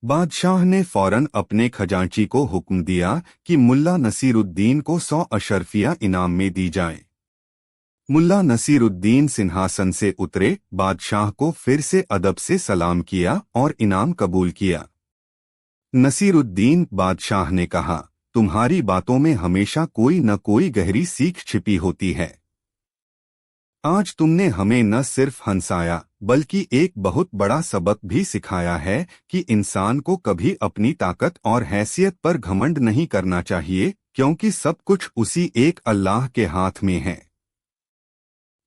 बादशाह ने फौरन अपने खजांची को हुक्म दिया कि मुल्ला नसीरुद्दीन को 100 अशरफिया इनाम में दी जाए। मुल्ला नसीरुद्दीन सिंहासन से उतरे, बादशाह को फिर से अदब से सलाम किया और इनाम कबूल किया। नसीरुद्दीन बादशाह ने कहा, तुम्हारी बातों में हमेशा कोई न कोई गहरी सीख छिपी होती है। आज तुमने हमें न सिर्फ हंसाया बल्कि एक बहुत बड़ा सबक भी सिखाया है कि इंसान को कभी अपनी ताकत और हैसियत पर घमंड नहीं करना चाहिए, क्योंकि सब कुछ उसी एक अल्लाह के हाथ में है।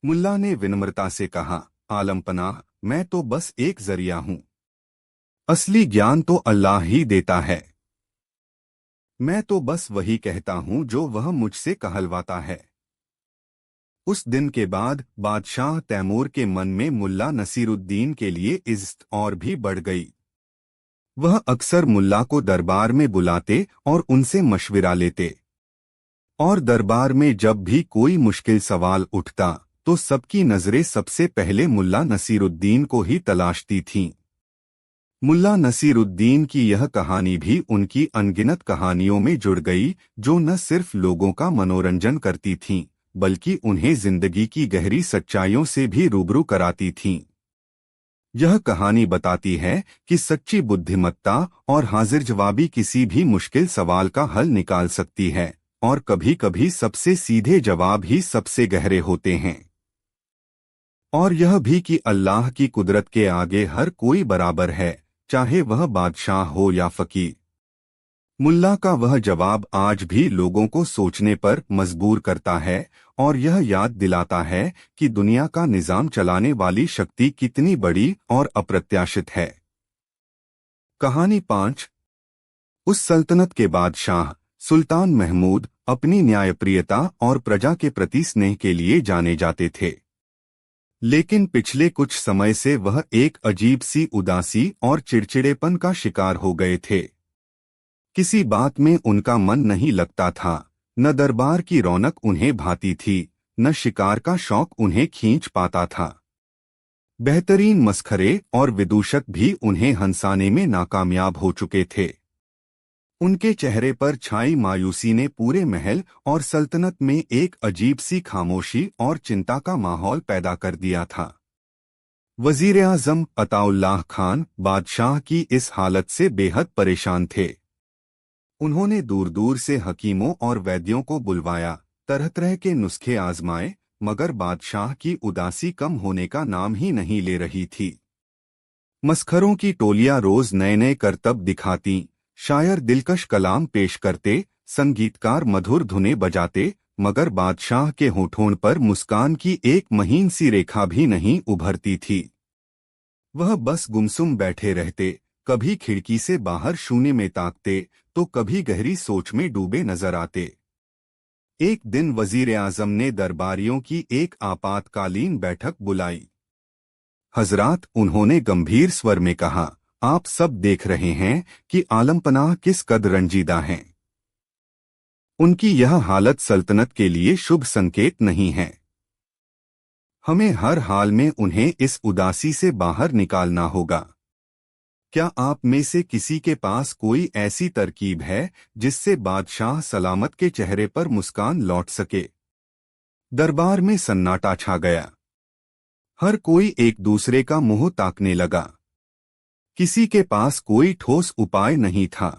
मुल्ला ने विनम्रता से कहा, आलमपनाह, मैं तो बस एक जरिया हूं। असली ज्ञान तो अल्लाह ही देता है। मैं तो बस वही कहता हूं जो वह मुझसे कहलवाता है। उस दिन के बाद बादशाह तैमूर के मन में मुल्ला नसीरुद्दीन के लिए इज्जत और भी बढ़ गई। वह अक्सर मुल्ला को दरबार में बुलाते और उनसे मशविरा लेते, और दरबार में जब भी कोई मुश्किल सवाल उठता तो सबकी नजरें सबसे पहले मुल्ला नसीरुद्दीन को ही तलाशती थीं। मुल्ला नसीरुद्दीन की यह कहानी भी उनकी अनगिनत कहानियों में जुड़ गई, जो न सिर्फ लोगों का मनोरंजन करती थीं बल्कि उन्हें जिंदगी की गहरी सच्चाइयों से भी रूबरू कराती थीं। यह कहानी बताती है कि सच्ची बुद्धिमत्ता और हाजिर जवाबी किसी भी मुश्किल सवाल का हल निकाल सकती है, और कभी-कभी सबसे सीधे जवाब ही सबसे गहरे होते हैं। और यह भी कि अल्लाह की कुदरत के आगे हर कोई बराबर है, चाहे वह बादशाह हो या फकीर। मुल्ला का वह जवाब आज भी लोगों को सोचने पर मजबूर करता है और यह याद दिलाता है कि दुनिया का निजाम चलाने वाली शक्ति कितनी बड़ी और अप्रत्याशित है। कहानी 5। उस सल्तनत के बादशाह सुल्तान महमूद अपनी न्यायप्रियता और प्रजा के प्रति स्नेह के लिए जाने जाते थे, लेकिन पिछले कुछ समय से वह एक अजीब सी उदासी और चिड़चिड़ेपन का शिकार हो गए थे। किसी बात में उनका मन नहीं लगता था, न दरबार की रौनक उन्हें भाती थी, न शिकार का शौक उन्हें खींच पाता था। बेहतरीन मस्खरे और विदूषक भी उन्हें हंसाने में नाकामयाब हो चुके थे। उनके चेहरे पर छाई मायूसी ने पूरे महल और सल्तनत में एक अजीब सी खामोशी और चिंता का माहौल पैदा कर दिया था। वजीर-ए-आज़म अताउल्लाह खान बादशाह की इस हालत से बेहद परेशान थे। उन्होंने दूर दूर से हकीमों और वैद्यों को बुलवाया, तरह तरह के नुस्खे आजमाए, मगर बादशाह की उदासी कम होने का नाम ही नहीं ले रही थी। मस्खरों की टोलियां रोज नए नए करतब दिखाती, शायर दिलकश कलाम पेश करते, संगीतकार मधुर धुनें बजाते, मगर बादशाह के होठों पर मुस्कान की एक महीन सी रेखा भी नहीं उभरती थी। वह बस गुमसुम बैठे रहते, कभी खिड़की से बाहर शून्य में ताकते तो कभी गहरी सोच में डूबे नजर आते। एक दिन वजीर-ए-आज़म ने दरबारियों की एक आपातकालीन बैठक बुलाई। हजरात, उन्होंने गंभीर स्वर में कहा, आप सब देख रहे हैं कि आलमपनाह किस कदर रंजीदा हैं। उनकी यह हालत सल्तनत के लिए शुभ संकेत नहीं है। हमें हर हाल में उन्हें इस उदासी से बाहर निकालना होगा। क्या आप में से किसी के पास कोई ऐसी तरकीब है जिससे बादशाह सलामत के चेहरे पर मुस्कान लौट सके? दरबार में सन्नाटा छा गया। हर कोई एक दूसरे का मुंह ताकने लगा। किसी के पास कोई ठोस उपाय नहीं था।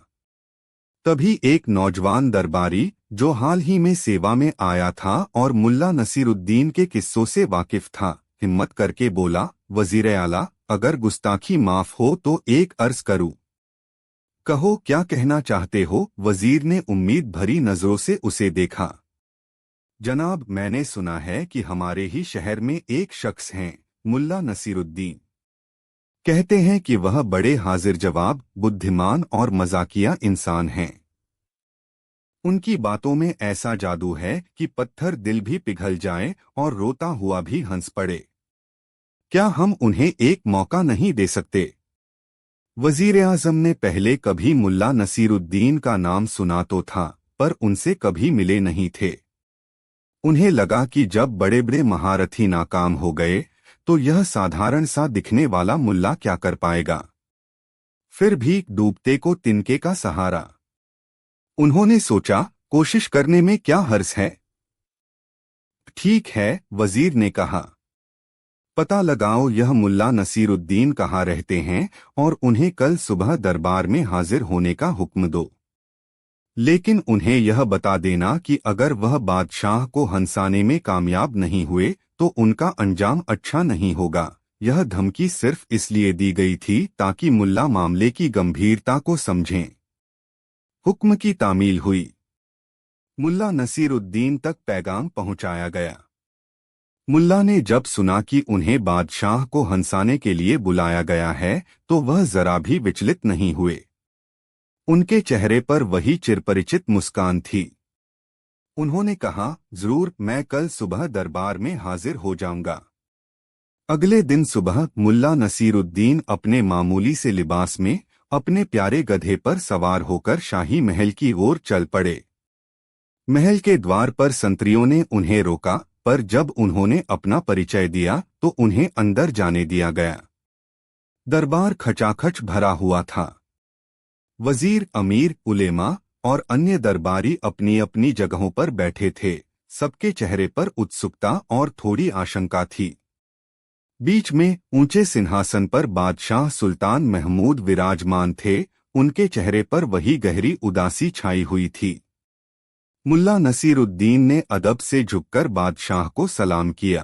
तभी एक नौजवान दरबारी, जो हाल ही में सेवा में आया था और मुल्ला नसीरुद्दीन के किस्सों से वाकिफ था, हिम्मत करके बोला, वजीर आला, अगर गुस्ताखी माफ हो तो एक अर्ज करूं। कहो, क्या कहना चाहते हो? वजीर ने उम्मीद भरी नजरों से उसे देखा। जनाब, मैंने सुना है कि हमारे ही शहर में एक शख्स हैं, मुल्ला नसीरुद्दीन। कहते हैं कि वह बड़े हाजिर जवाब, बुद्धिमान और मजाकिया इंसान हैं। उनकी बातों में ऐसा जादू है कि पत्थर दिल भी पिघल जाए और रोता हुआ भी हंस पड़े। क्या हम उन्हें एक मौका नहीं दे सकते? वजीर आजम ने पहले कभी मुल्ला नसीरुद्दीन का नाम सुना तो था, पर उनसे कभी मिले नहीं थे। उन्हें लगा कि जब बड़े बड़े महारथी नाकाम हो गए तो यह साधारण सा दिखने वाला मुल्ला क्या कर पाएगा। फिर भी डूबते को तिनके का सहारा। उन्होंने सोचा, कोशिश करने में क्या हर्ज है। ठीक है, वजीर ने कहा। पता लगाओ यह मुल्ला नसीरुद्दीन कहाँ रहते हैं और उन्हें कल सुबह दरबार में हाजिर होने का हुक्म दो। लेकिन उन्हें यह बता देना कि अगर वह बादशाह को हंसाने में कामयाब नहीं हुए तो उनका अंजाम अच्छा नहीं होगा। यह धमकी सिर्फ इसलिए दी गई थी ताकि मुल्ला मामले की गंभीरता को समझें। हुक्म की तामील हुई। मुल्ला नसीरुद्दीन तक पैगाम पहुंचाया गया। मुल्ला ने जब सुना कि उन्हें बादशाह को हंसाने के लिए बुलाया गया है तो वह जरा भी विचलित नहीं हुए। उनके चेहरे पर वही चिरपरिचित मुस्कान थी। उन्होंने कहा, जरूर, मैं कल सुबह दरबार में हाजिर हो जाऊंगा। अगले दिन सुबह मुल्ला नसीरुद्दीन अपने मामूली से लिबास में अपने प्यारे गधे पर सवार होकर शाही महल की ओर चल पड़े। महल के द्वार पर संतरियों ने उन्हें रोका, पर जब उन्होंने अपना परिचय दिया तो उन्हें अंदर जाने दिया गया। दरबार खचाखच भरा हुआ था। वजीर, अमीर, उलेमा और अन्य दरबारी अपनी अपनी जगहों पर बैठे थे। सबके चेहरे पर उत्सुकता और थोड़ी आशंका थी। बीच में ऊंचे सिंहासन पर बादशाह सुल्तान महमूद विराजमान थे। उनके चेहरे पर वही गहरी उदासी छाई हुई थी। मुल्ला नसीरुद्दीन ने अदब से झुककर बादशाह को सलाम किया।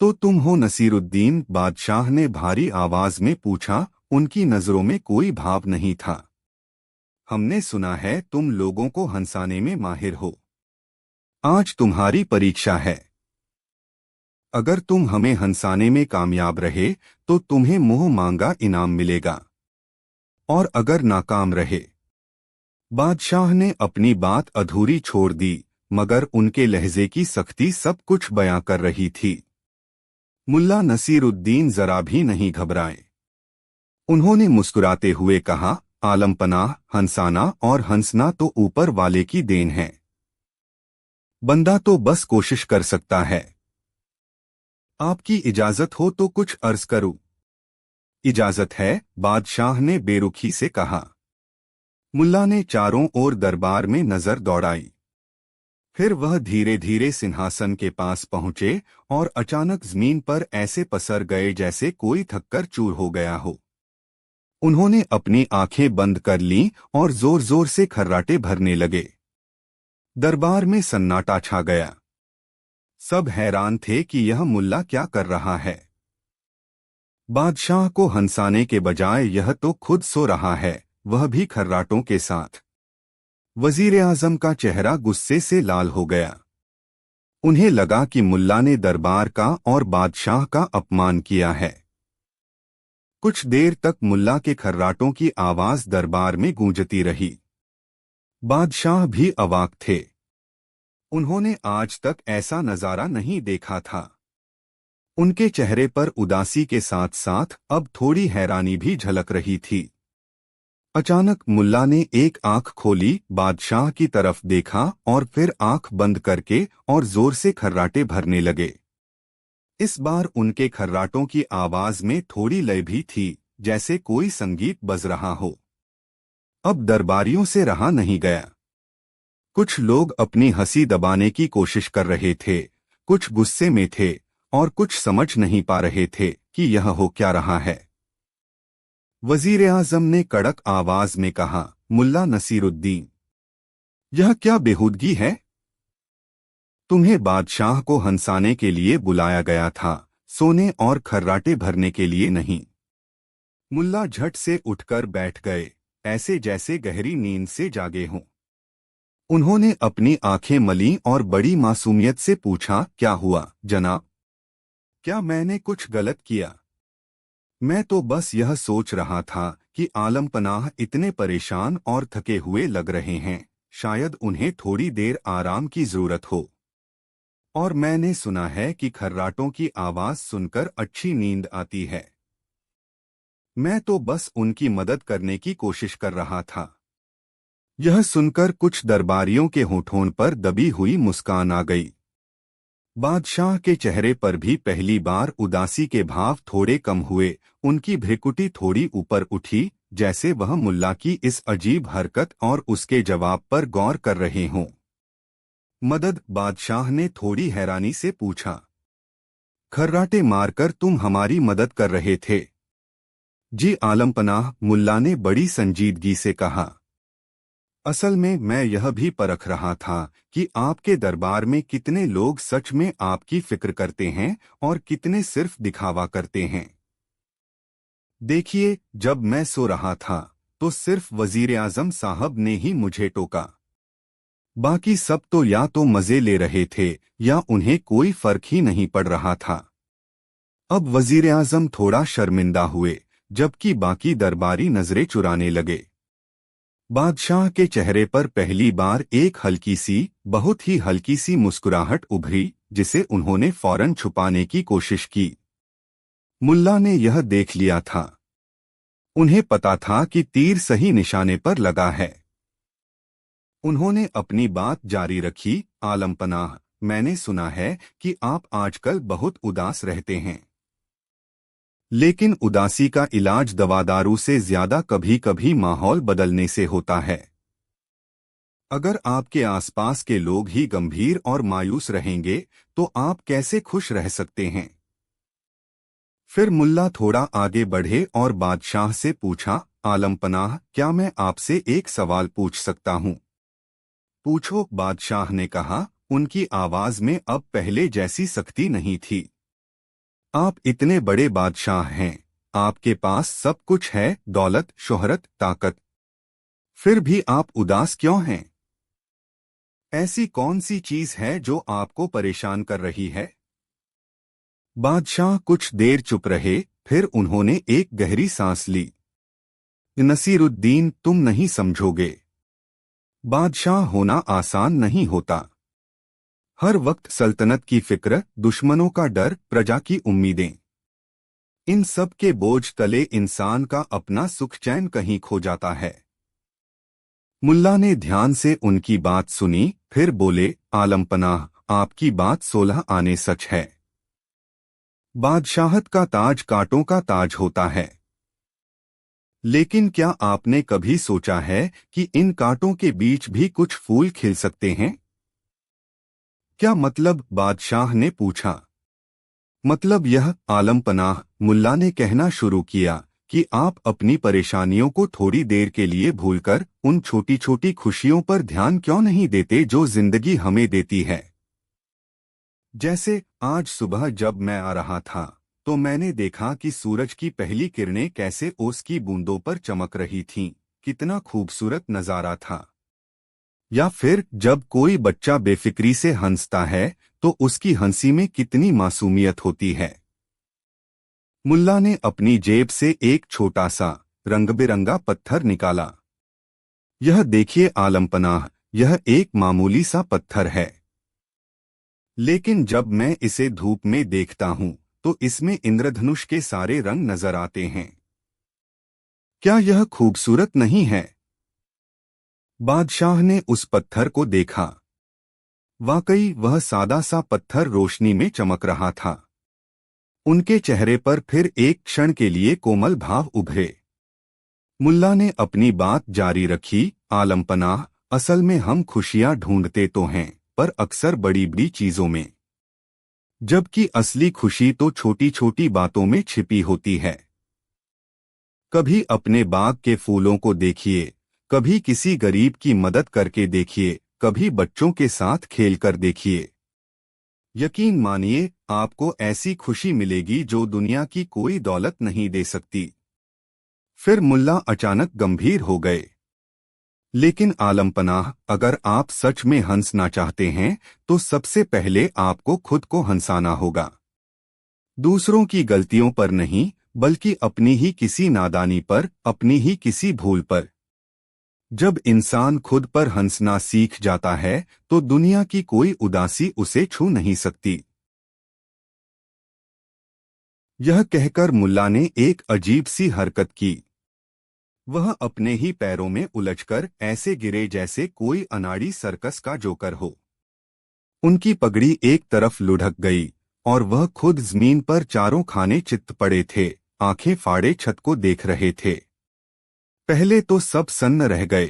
तो तुम हो नसीरुद्दीन? बादशाह ने भारी आवाज में पूछा। उनकी नजरों में कोई भाव नहीं था। हमने सुना है तुम लोगों को हंसाने में माहिर हो। आज तुम्हारी परीक्षा है। अगर तुम हमें हंसाने में कामयाब रहे तो तुम्हें मुंह मांगा इनाम मिलेगा, और अगर नाकाम रहे। बादशाह ने अपनी बात अधूरी छोड़ दी, मगर उनके लहजे की सख्ती सब कुछ बयां कर रही थी। मुल्ला नसीरुद्दीन जरा भी नहीं घबराए। उन्होंने मुस्कुराते हुए कहा, आलमपनाह, हंसाना और हंसना तो ऊपर वाले की देन है। बंदा तो बस कोशिश कर सकता है। आपकी इजाजत हो तो कुछ अर्ज करूं। इजाजत है, बादशाह ने बेरुखी से कहा। मुल्ला ने चारों ओर दरबार में नजर दौड़ाई। फिर वह धीरे धीरे सिंहासन के पास पहुंचे और अचानक जमीन पर ऐसे पसर गए जैसे कोई थककर चूर हो गया हो। उन्होंने अपनी आंखें बंद कर लीं और जोर जोर से खर्राटे भरने लगे। दरबार में सन्नाटा छा गया। सब हैरान थे कि यह मुल्ला क्या कर रहा है। बादशाह को हंसाने के बजाय यह तो खुद सो रहा है, वह भी खर्राटों के साथ। वजीर आजम का चेहरा गुस्से से लाल हो गया। उन्हें लगा कि मुल्ला ने दरबार का और बादशाह का अपमान किया है। कुछ देर तक मुल्ला के खर्राटों की आवाज दरबार में गूंजती रही। बादशाह भी अवाक थे। उन्होंने आज तक ऐसा नजारा नहीं देखा था। उनके चेहरे पर उदासी के साथ साथ अब थोड़ी हैरानी भी झलक रही थी। अचानक मुल्ला ने एक आंख खोली, बादशाह की तरफ देखा और फिर आंख बंद करके और जोर से खर्राटे भरने लगे। इस बार उनके खर्राटों की आवाज में थोड़ी लय भी थी, जैसे कोई संगीत बज रहा हो। अब दरबारियों से रहा नहीं गया। कुछ लोग अपनी हंसी दबाने की कोशिश कर रहे थे, कुछ गुस्से में थे और कुछ समझ नहीं पा रहे थे कि यह हो क्या रहा है। वजीर आजम ने कड़क आवाज में कहा, मुल्ला नसीरुद्दीन, यह क्या बेहूदगी है? तुम्हें बादशाह को हंसाने के लिए बुलाया गया था, सोने और खर्राटे भरने के लिए नहीं। मुल्ला झट से उठकर बैठ गए, ऐसे जैसे गहरी नींद से जागे हों। उन्होंने अपनी आंखें मलीं और बड़ी मासूमियत से पूछा, क्या हुआ जनाब? क्या मैंने कुछ गलत किया? मैं तो बस यह सोच रहा था कि आलम पनाह इतने परेशान और थके हुए लग रहे हैं, शायद उन्हें थोड़ी देर आराम की जरूरत हो। और मैंने सुना है कि खर्राटों की आवाज सुनकर अच्छी नींद आती है। मैं तो बस उनकी मदद करने की कोशिश कर रहा था। यह सुनकर कुछ दरबारियों के होठों पर दबी हुई मुस्कान आ गई। बादशाह के चेहरे पर भी पहली बार उदासी के भाव थोड़े कम हुए, उनकी भ्रिकुटी थोड़ी ऊपर उठी, जैसे वह मुल्ला की इस अजीब हरकत और उसके जवाब पर गौर कर रहे हों। मदद? बादशाह ने थोड़ी हैरानी से पूछा। खर्राटे मारकर तुम हमारी मदद कर रहे थे? जी आलम पनाह, मुल्ला ने बड़ी संजीदगी से कहा। असल में मैं यह भी परख रहा था कि आपके दरबार में कितने लोग सच में आपकी फिक्र करते हैं और कितने सिर्फ दिखावा करते हैं। देखिए, जब मैं सो रहा था तो सिर्फ वजीर आजम साहब ने ही मुझे टोका। बाकी सब तो या तो मजे ले रहे थे या उन्हें कोई फर्क ही नहीं पड़ रहा था। अब वजीर आजम थोड़ा शर्मिंदा हुए, जबकि बाकी दरबारी नजरें चुराने लगे। बादशाह के चेहरे पर पहली बार एक हल्की सी, बहुत ही हल्की सी मुस्कुराहट उभरी, जिसे उन्होंने फौरन छुपाने की कोशिश की। मुल्ला ने यह देख लिया था। उन्हें पता था कि तीर सही निशाने पर लगा है। उन्होंने अपनी बात जारी रखी, आलम पनाह, मैंने सुना है कि आप आजकल बहुत उदास रहते हैं। लेकिन उदासी का इलाज दवादारू से ज्यादा कभी कभी माहौल बदलने से होता है। अगर आपके आसपास के लोग ही गंभीर और मायूस रहेंगे तो आप कैसे खुश रह सकते हैं? फिर मुल्ला थोड़ा आगे बढ़े और बादशाह से पूछा, आलम पनाह, क्या मैं आपसे एक सवाल पूछ सकता हूं? पूछो, बादशाह ने कहा। उनकी आवाज में अब पहले जैसी सख्ती नहीं थी। आप इतने बड़े बादशाह हैं, आपके पास सब कुछ है, दौलत, शोहरत, ताकत। फिर भी आप उदास क्यों हैं? ऐसी कौन सी चीज है जो आपको परेशान कर रही है? बादशाह कुछ देर चुप रहे, फिर उन्होंने एक गहरी सांस ली। नसीरुद्दीन, तुम नहीं समझोगे। बादशाह होना आसान नहीं होता। हर वक्त सल्तनत की फिक्र, दुश्मनों का डर, प्रजा की उम्मीदें, इन सब के बोझ तले इंसान का अपना सुख चैन कहीं खो जाता है। मुल्ला ने ध्यान से उनकी बात सुनी, फिर बोले, आलम पनाह, आपकी बात 16 आने सच है। बादशाहत का ताज कांटों का ताज होता है। लेकिन क्या आपने कभी सोचा है कि इन कांटों के बीच भी कुछ फूल खिल सकते हैं? क्या मतलब? बादशाह ने पूछा। मतलब यह, आलम पनाह, मुल्ला ने कहना शुरू किया, कि आप अपनी परेशानियों को थोड़ी देर के लिए भूलकर उन छोटी छोटी खुशियों पर ध्यान क्यों नहीं देते जो जिंदगी हमें देती है। जैसे आज सुबह जब मैं आ रहा था तो मैंने देखा कि सूरज की पहली किरणें कैसे ओस की बूंदों पर चमक रही थीं। कितना खूबसूरत नजारा था। या फिर जब कोई बच्चा बेफिक्री से हंसता है तो उसकी हंसी में कितनी मासूमियत होती है। मुल्ला ने अपनी जेब से एक छोटा सा रंग-बिरंगा पत्थर निकाला। यह देखिए आलम पनाह, यह एक मामूली सा पत्थर है, लेकिन जब मैं इसे धूप में देखता हूं तो इसमें इंद्रधनुष के सारे रंग नजर आते हैं। क्या यह खूबसूरत नहीं है? बादशाह ने उस पत्थर को देखा। वाकई वह सादा सा पत्थर रोशनी में चमक रहा था। उनके चेहरे पर फिर एक क्षण के लिए कोमल भाव उभरे। मुल्ला ने अपनी बात जारी रखी, आलम पनाह, असल में हम खुशियां ढूंढते तो हैं, पर अक्सर बड़ी बड़ी चीजों में, जबकि असली खुशी तो छोटी छोटी बातों में छिपी होती है। कभी अपने बाग के फूलों को देखिए, कभी किसी गरीब की मदद करके देखिए, कभी बच्चों के साथ खेलकर देखिए। यकीन मानिए, आपको ऐसी खुशी मिलेगी जो दुनिया की कोई दौलत नहीं दे सकती। फिर मुल्ला अचानक गंभीर हो गए। लेकिन आलम पनाह, अगर आप सच में हंसना चाहते हैं तो सबसे पहले आपको खुद को हंसाना होगा। दूसरों की गलतियों पर नहीं, बल्कि अपनी ही किसी नादानी पर, अपनी ही किसी भूल पर। जब इंसान खुद पर हंसना सीख जाता है तो दुनिया की कोई उदासी उसे छू नहीं सकती। यह कहकर मुल्ला ने एक अजीब सी हरकत की। वह अपने ही पैरों में उलझकर ऐसे गिरे जैसे कोई अनाड़ी सर्कस का जोकर हो। उनकी पगड़ी एक तरफ लुढ़क गई और वह खुद जमीन पर चारों खाने चित्त पड़े थे, आंखें फाड़े छत को देख रहे थे। पहले तो सब सन्न रह गए।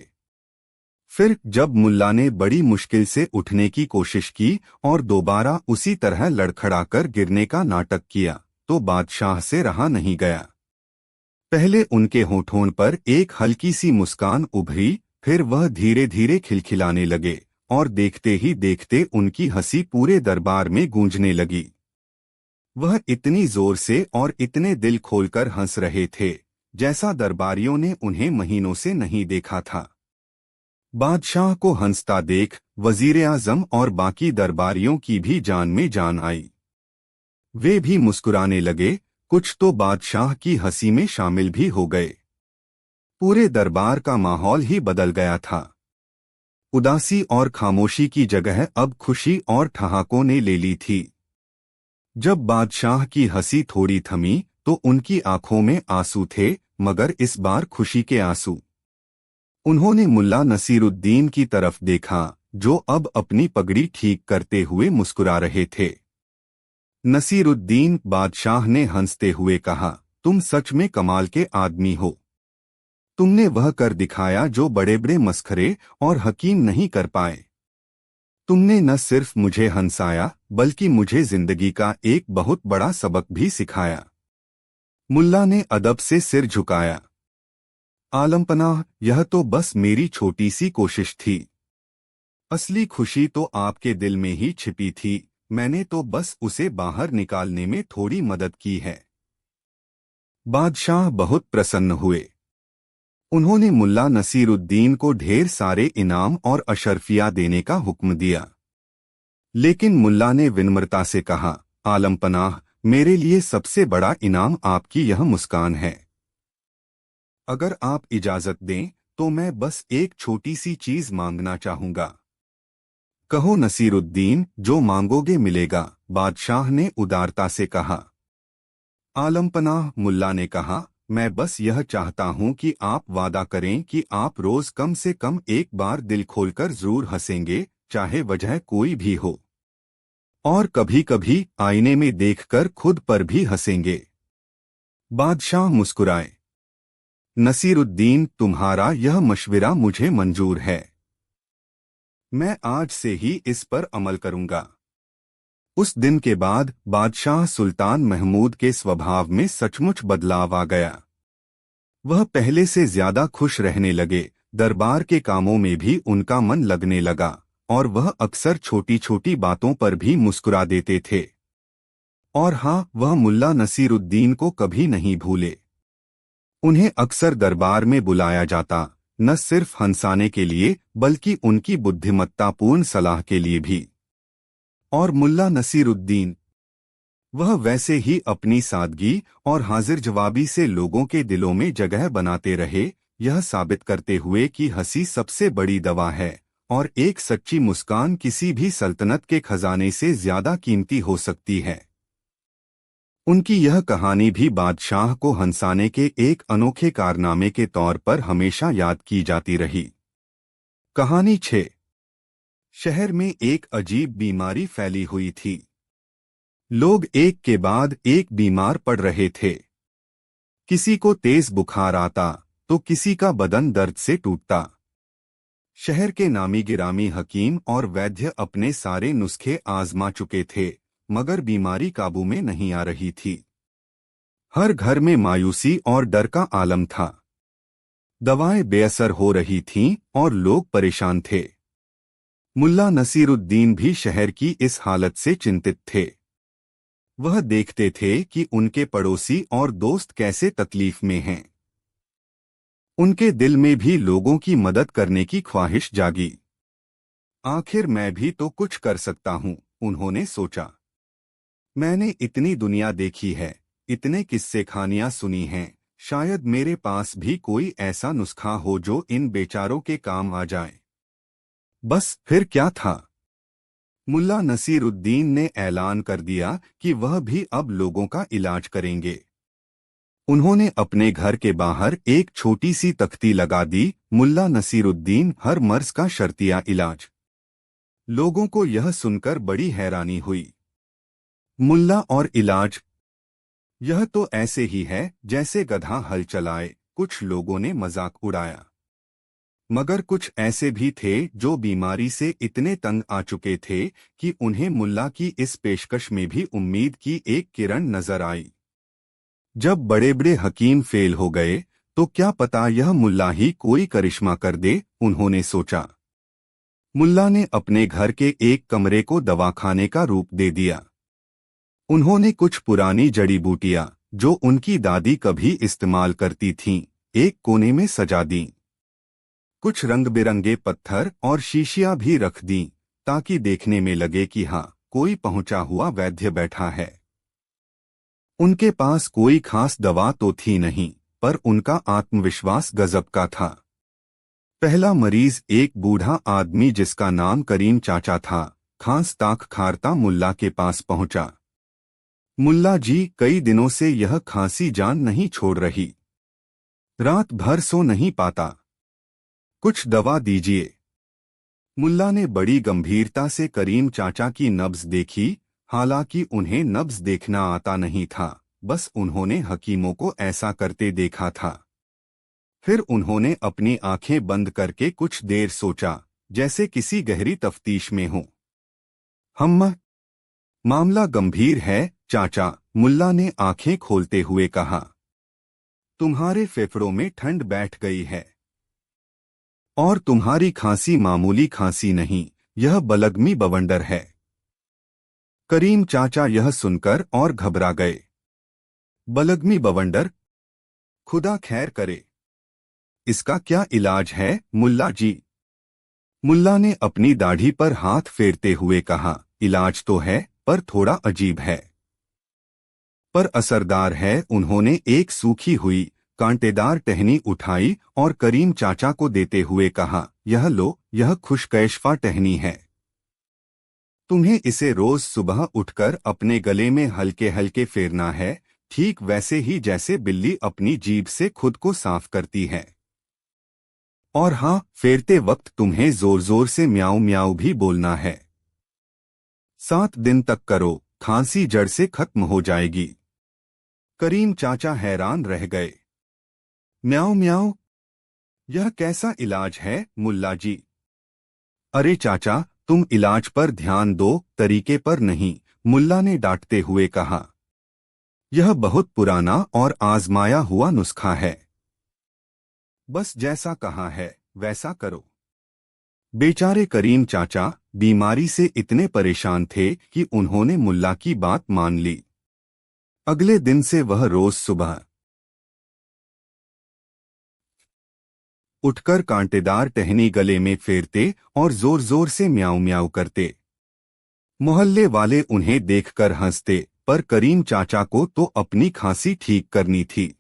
फिर जब मुल्ला ने बड़ी मुश्किल से उठने की कोशिश की और दोबारा उसी तरह लड़खड़ाकर गिरने का नाटक किया, तो बादशाह से रहा नहीं गया। पहले उनके होठों पर एक हल्की सी मुस्कान उभरी, फिर वह धीरे धीरे खिलखिलाने लगे और देखते ही देखते उनकी हंसी पूरे दरबार में गूंजने लगी। वह इतनी जोर से और इतने दिल खोलकर हंस रहे थे जैसा दरबारियों ने उन्हें महीनों से नहीं देखा था। बादशाह को हंसता देख वजीर आजम और बाकी दरबारियों की भी जान में जान आई। वे भी मुस्कुराने लगे, कुछ तो बादशाह की हंसी में शामिल भी हो गए। पूरे दरबार का माहौल ही बदल गया था। उदासी और खामोशी की जगह अब खुशी और ठहाकों ने ले ली थी। जब बादशाह की हंसी थोड़ी थमी तो उनकी आंखों में आंसू थे, मगर इस बार खुशी के आंसू। उन्होंने मुल्ला नसीरुद्दीन की तरफ देखा, जो अब अपनी पगड़ी ठीक करते हुए मुस्कुरा रहे थे। नसीरुद्दीन, बादशाह ने हंसते हुए कहा, तुम सच में कमाल के आदमी हो। तुमने वह कर दिखाया जो बड़े बड़े मस्खरे और हकीम नहीं कर पाए। तुमने न सिर्फ मुझे हंसाया, बल्कि मुझे जिंदगी का एक बहुत बड़ा सबक भी सिखाया। मुल्ला ने अदब से सिर झुकाया। आलम पनाह, यह तो बस मेरी छोटी सी कोशिश थी। असली खुशी तो आपके दिल में ही छिपी थी, मैंने तो बस उसे बाहर निकालने में थोड़ी मदद की है। बादशाह बहुत प्रसन्न हुए। उन्होंने मुल्ला नसीरुद्दीन को ढेर सारे इनाम और अशर्फिया देने का हुक्म दिया। लेकिन मुल्ला ने विनम्रता से कहा, आलम पनाह, मेरे लिए सबसे बड़ा इनाम आपकी यह मुस्कान है। अगर आप इजाजत दें तो मैं बस एक छोटी सी चीज मांगना चाहूंगा। कहो नसीरुद्दीन, जो मांगोगे मिलेगा, बादशाह ने उदारता से कहा। आलम पनाह, मुल्ला ने कहा, मैं बस यह चाहता हूं कि आप वादा करें कि आप रोज कम से कम एक बार दिल खोलकर जरूर हंसेंगे, चाहे वजह कोई भी हो। और कभी कभी आईने में देखकर खुद पर भी हंसेंगे। बादशाह मुस्कुराए। नसीरुद्दीन, तुम्हारा यह मशविरा मुझे मंजूर है। मैं आज से ही इस पर अमल करूंगा। उस दिन के बाद बादशाह सुल्तान महमूद के स्वभाव में सचमुच बदलाव आ गया। वह पहले से ज्यादा खुश रहने लगे, दरबार के कामों में भी उनका मन लगने लगा और वह अक्सर छोटी छोटी बातों पर भी मुस्कुरा देते थे। और हाँ, वह मुल्ला नसीरुद्दीन को कभी नहीं भूले। उन्हें अक्सर दरबार में बुलाया जाता, न सिर्फ हंसाने के लिए बल्कि उनकी बुद्धिमत्तापूर्ण सलाह के लिए भी। और मुल्ला नसीरुद्दीन, वह वैसे ही अपनी सादगी और हाजिर जवाबी से लोगों के दिलों में जगह बनाते रहे, यह साबित करते हुए कि हंसी सबसे बड़ी दवा है और एक सच्ची मुस्कान किसी भी सल्तनत के खजाने से ज्यादा कीमती हो सकती है। उनकी यह कहानी भी बादशाह को हंसाने के एक अनोखे कारनामे के तौर पर हमेशा याद की जाती रही। कहानी 6। शहर में एक अजीब बीमारी फैली हुई थी। लोग एक के बाद एक बीमार पड़ रहे थे। किसी को तेज बुखार आता तो किसी का बदन दर्द से टूटता। शहर के नामी गिरामी हकीम और वैद्य अपने सारे नुस्खे आजमा चुके थे, मगर बीमारी काबू में नहीं आ रही थी। हर घर में मायूसी और डर का आलम था। दवाएं बेअसर हो रही थीं और लोग परेशान थे। मुल्ला नसीरुद्दीन भी शहर की इस हालत से चिंतित थे। वह देखते थे कि उनके पड़ोसी और दोस्त कैसे तकलीफ में हैं। उनके दिल में भी लोगों की मदद करने की ख्वाहिश जागी। आखिर मैं भी तो कुछ कर सकता हूं, उन्होंने सोचा। मैंने इतनी दुनिया देखी है, इतने किस्से कहानियां सुनी हैं, शायद मेरे पास भी कोई ऐसा नुस्खा हो जो इन बेचारों के काम आ जाए। बस फिर क्या था। मुल्ला नसीरुद्दीन ने ऐलान कर दिया कि वह भी अब लोगों का इलाज करेंगे। उन्होंने अपने घर के बाहर एक छोटी सी तख्ती लगा दी, मुल्ला नसीरुद्दीन हर मर्ज का शर्तिया इलाज। लोगों को यह सुनकर बड़ी हैरानी हुई। मुल्ला और इलाज, यह तो ऐसे ही है जैसे गधा हल चलाए, कुछ लोगों ने मजाक उड़ाया। मगर कुछ ऐसे भी थे जो बीमारी से इतने तंग आ चुके थे कि उन्हें मुल्ला की इस पेशकश में भी उम्मीद की एक किरण नजर आई। जब बड़े बड़े हकीम फेल हो गए तो क्या पता यह मुल्ला ही कोई करिश्मा कर दे, उन्होंने सोचा। मुल्ला ने अपने घर के एक कमरे को दवाखाने का रूप दे दिया। उन्होंने कुछ पुरानी जड़ी बूटियां जो उनकी दादी कभी इस्तेमाल करती थीं, एक कोने में सजा दी। कुछ रंग बिरंगे पत्थर और शीशियां भी रख दी ताकि देखने में लगे कि हाँ, कोई पहुंचा हुआ वैद्य बैठा है। उनके पास कोई खास दवा तो थी नहीं, पर उनका आत्मविश्वास गजब का था। पहला मरीज एक बूढ़ा आदमी जिसका नाम करीम चाचा था, खांस ताक खारता मुल्ला के पास पहुंचा। मुल्ला जी, कई दिनों से यह खांसी जान नहीं छोड़ रही। रात भर सो नहीं पाता। कुछ दवा दीजिए। मुल्ला ने बड़ी गंभीरता से करीम चाचा की नब्ज देखी। हालांकि उन्हें नब्ज देखना आता नहीं था, बस उन्होंने हकीमों को ऐसा करते देखा था। फिर उन्होंने अपनी आंखें बंद करके कुछ देर सोचा, जैसे किसी गहरी तफ्तीश में हो। मामला गंभीर है चाचा, मुल्ला ने आंखें खोलते हुए कहा। तुम्हारे फेफड़ों में ठंड बैठ गई है और तुम्हारी खांसी मामूली खांसी नहीं, यह बलगमी बवंडर है। करीम चाचा यह सुनकर और घबरा गए। बलगमी बवंडर? खुदा खैर करे। इसका क्या इलाज है मुल्ला जी? मुल्ला ने अपनी दाढ़ी पर हाथ फेरते हुए कहा, इलाज तो है, पर थोड़ा अजीब है, पर असरदार है। उन्होंने एक सूखी हुई कांटेदार टहनी उठाई और करीम चाचा को देते हुए कहा, यह लो, यह खुशकैशफा टहनी है। तुम्हें इसे रोज सुबह उठकर अपने गले में हल्के हल्के फेरना है, ठीक वैसे ही जैसे बिल्ली अपनी जीभ से खुद को साफ करती है। और हाँ, फेरते वक्त तुम्हें जोर जोर से म्याऊं म्याऊं भी बोलना है। 7 दिन तक करो, खांसी जड़ से खत्म हो जाएगी। करीम चाचा हैरान रह गए। म्याऊं म्याऊं? यह कैसा इलाज है मुल्ला जी? अरे चाचा, तुम इलाज पर ध्यान दो, तरीके पर नहीं, मुल्ला ने डांटते हुए कहा। यह बहुत पुराना और आजमाया हुआ नुस्खा है। बस जैसा कहा है वैसा करो। बेचारे करीम चाचा बीमारी से इतने परेशान थे कि उन्होंने मुल्ला की बात मान ली। अगले दिन से वह रोज सुबह उठकर कांटेदार टहनी गले में फेरते और जोर जोर से म्याऊं म्याऊं करते। मोहल्ले वाले उन्हें देखकर हंसते, पर करीम चाचा को तो अपनी खांसी ठीक करनी थी।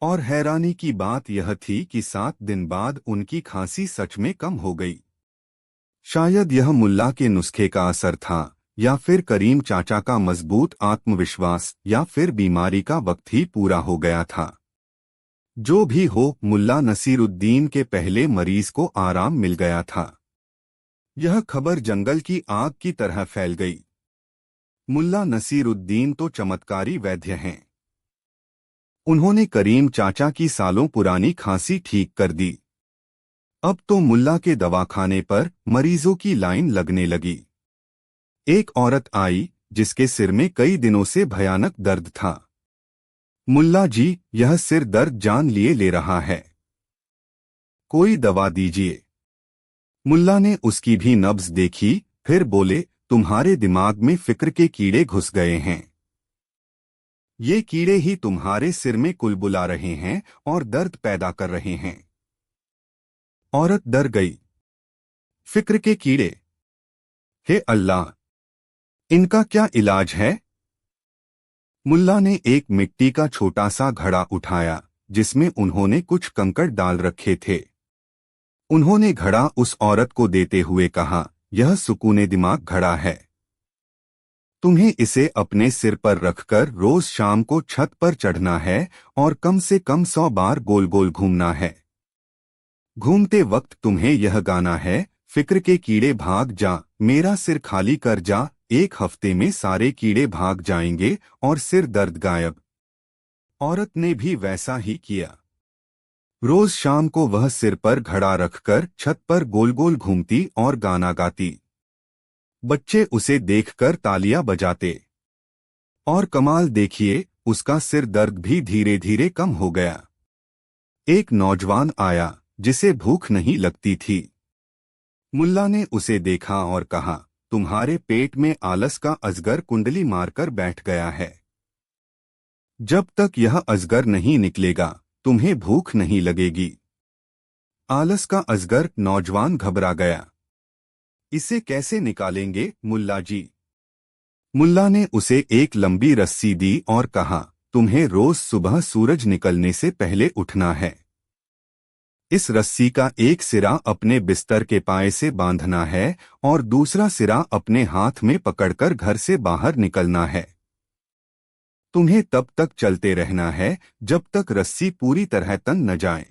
और हैरानी की बात यह थी कि 7 दिन बाद उनकी खांसी सच में कम हो गई। शायद यह मुल्ला के नुस्खे का असर था, या फिर करीम चाचा का मजबूत आत्मविश्वास, या फिर बीमारी का वक्त ही पूरा हो गया था। जो भी हो, मुल्ला नसीरुद्दीन के पहले मरीज को आराम मिल गया था। यह खबर जंगल की आग की तरह फैल गई। मुल्ला नसीरुद्दीन तो चमत्कारी वैद्य हैं। उन्होंने करीम चाचा की सालों पुरानी खांसी ठीक कर दी। अब तो मुल्ला के दवाखाने पर मरीजों की लाइन लगने लगी। एक औरत आई जिसके सिर में कई दिनों से भयानक दर्द था। मुल्ला जी, यह सिर दर्द जान लिए ले रहा है, कोई दवा दीजिए। मुल्ला ने उसकी भी नब्ज देखी, फिर बोले, तुम्हारे दिमाग में फिक्र के कीड़े घुस गए हैं। ये कीड़े ही तुम्हारे सिर में कुलबुला रहे हैं और दर्द पैदा कर रहे हैं। औरत डर गई। फिक्र के कीड़े? हे अल्लाह, इनका क्या इलाज है? मुल्ला ने एक मिट्टी का छोटा सा घड़ा उठाया जिसमें उन्होंने कुछ कंकड़ डाल रखे थे। उन्होंने घड़ा उस औरत को देते हुए कहा, यह सुकूने दिमाग घड़ा है। तुम्हें इसे अपने सिर पर रखकर रोज शाम को छत पर चढ़ना है और कम से कम 100 बार गोल गोल घूमना है। घूमते वक्त तुम्हें यह गाना है, फिक्र के कीड़े भाग जा, मेरा सिर खाली कर जा। 1 हफ्ते में सारे कीड़े भाग जाएंगे और सिर दर्द गायब। औरत ने भी वैसा ही किया। रोज शाम को वह सिर पर घड़ा रखकर छत पर गोल गोल घूमती और गाना गाती। बच्चे उसे देखकर तालियां बजाते। और कमाल देखिए, उसका सिर दर्द भी धीरे धीरे कम हो गया। एक नौजवान आया जिसे भूख नहीं लगती थी। मुल्ला ने उसे देखा और कहा, तुम्हारे पेट में आलस का अजगर कुंडली मारकर बैठ गया है। जब तक यह अजगर नहीं निकलेगा तुम्हें भूख नहीं लगेगी। आलस का अजगर? नौजवान घबरा गया। इसे कैसे निकालेंगे मुल्ला जी? मुल्ला ने उसे एक लंबी रस्सी दी और कहा, तुम्हें रोज सुबह सूरज निकलने से पहले उठना है। इस रस्सी का एक सिरा अपने बिस्तर के पाए से बांधना है और दूसरा सिरा अपने हाथ में पकड़कर घर से बाहर निकलना है। तुम्हें तब तक चलते रहना है जब तक रस्सी पूरी तरह तन न जाए।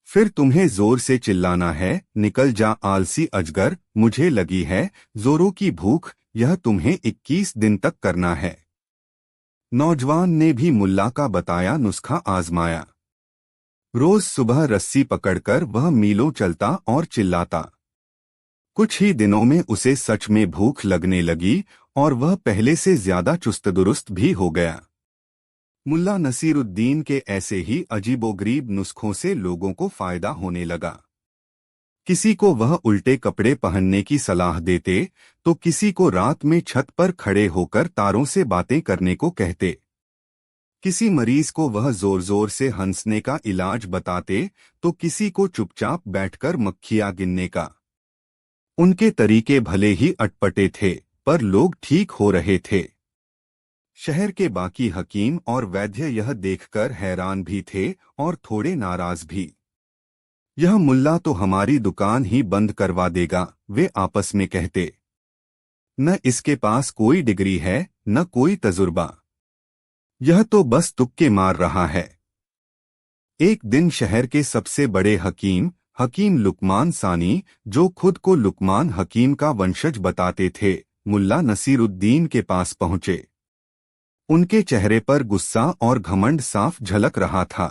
फिर तुम्हें जोर से चिल्लाना है, निकल जा आलसी अजगर, मुझे लगी है जोरों की भूख। यह तुम्हें 21 दिन तक करना है। नौजवान ने भी मुल्ला का बताया नुस्खा आजमाया। रोज सुबह रस्सी पकड़कर वह मीलों चलता और चिल्लाता। कुछ ही दिनों में उसे सच में भूख लगने लगी और वह पहले से ज्यादा चुस्त दुरुस्त भी हो गया। मुल्ला नसीरुद्दीन के ऐसे ही अजीबोगरीब नुस्खों से लोगों को फायदा होने लगा। किसी को वह उल्टे कपड़े पहनने की सलाह देते तो किसी को रात में छत पर खड़े होकर तारों से बातें करने को कहते। किसी मरीज को वह जोर जोर से हंसने का इलाज बताते तो किसी को चुपचाप बैठकर मक्खियां गिनने का। उनके तरीके भले ही अटपटे थे पर लोग ठीक हो रहे थे। शहर के बाकी हकीम और वैद्य यह देखकर हैरान भी थे और थोड़े नाराज भी। यह मुल्ला तो हमारी दुकान ही बंद करवा देगा, वे आपस में कहते। न इसके पास कोई डिग्री है न कोई तजुर्बा, यह तो बस तुक्के मार रहा है। एक दिन शहर के सबसे बड़े हकीम लुकमान सानी, जो खुद को लुकमान हकीम का वंशज बताते थे, मुल्ला नसीरुद्दीन के पास पहुंचे। उनके चेहरे पर गुस्सा और घमंड साफ झलक रहा था।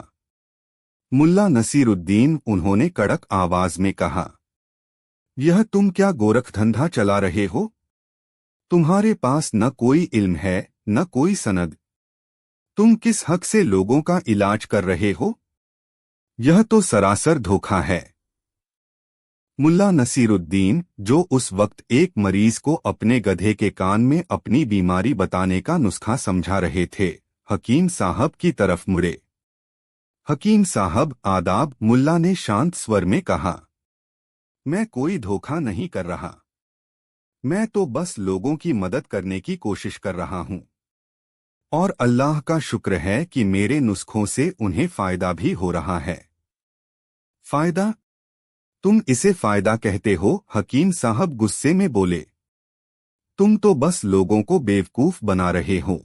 मुल्ला नसीरुद्दीन, उन्होंने कड़क आवाज में कहा, यह तुम क्या गोरखधंधा चला रहे हो? तुम्हारे पास न कोई इल्म है न कोई सनद। तुम किस हक से लोगों का इलाज कर रहे हो? यह तो सरासर धोखा है। मुल्ला नसीरुद्दीन, जो उस वक्त एक मरीज को अपने गधे के कान में अपनी बीमारी बताने का नुस्खा समझा रहे थे, हकीम साहब की तरफ मुड़े। हकीम साहब आदाब, मुल्ला ने शांत स्वर में कहा। मैं कोई धोखा नहीं कर रहा, मैं तो बस लोगों की मदद करने की कोशिश कर रहा हूँ। और अल्लाह का शुक्र है कि मेरे नुस्खों से उन्हें फायदा भी हो रहा है। फायदा? तुम इसे फायदा कहते हो? हकीम साहब गुस्से में बोले। तुम तो बस लोगों को बेवकूफ बना रहे हो।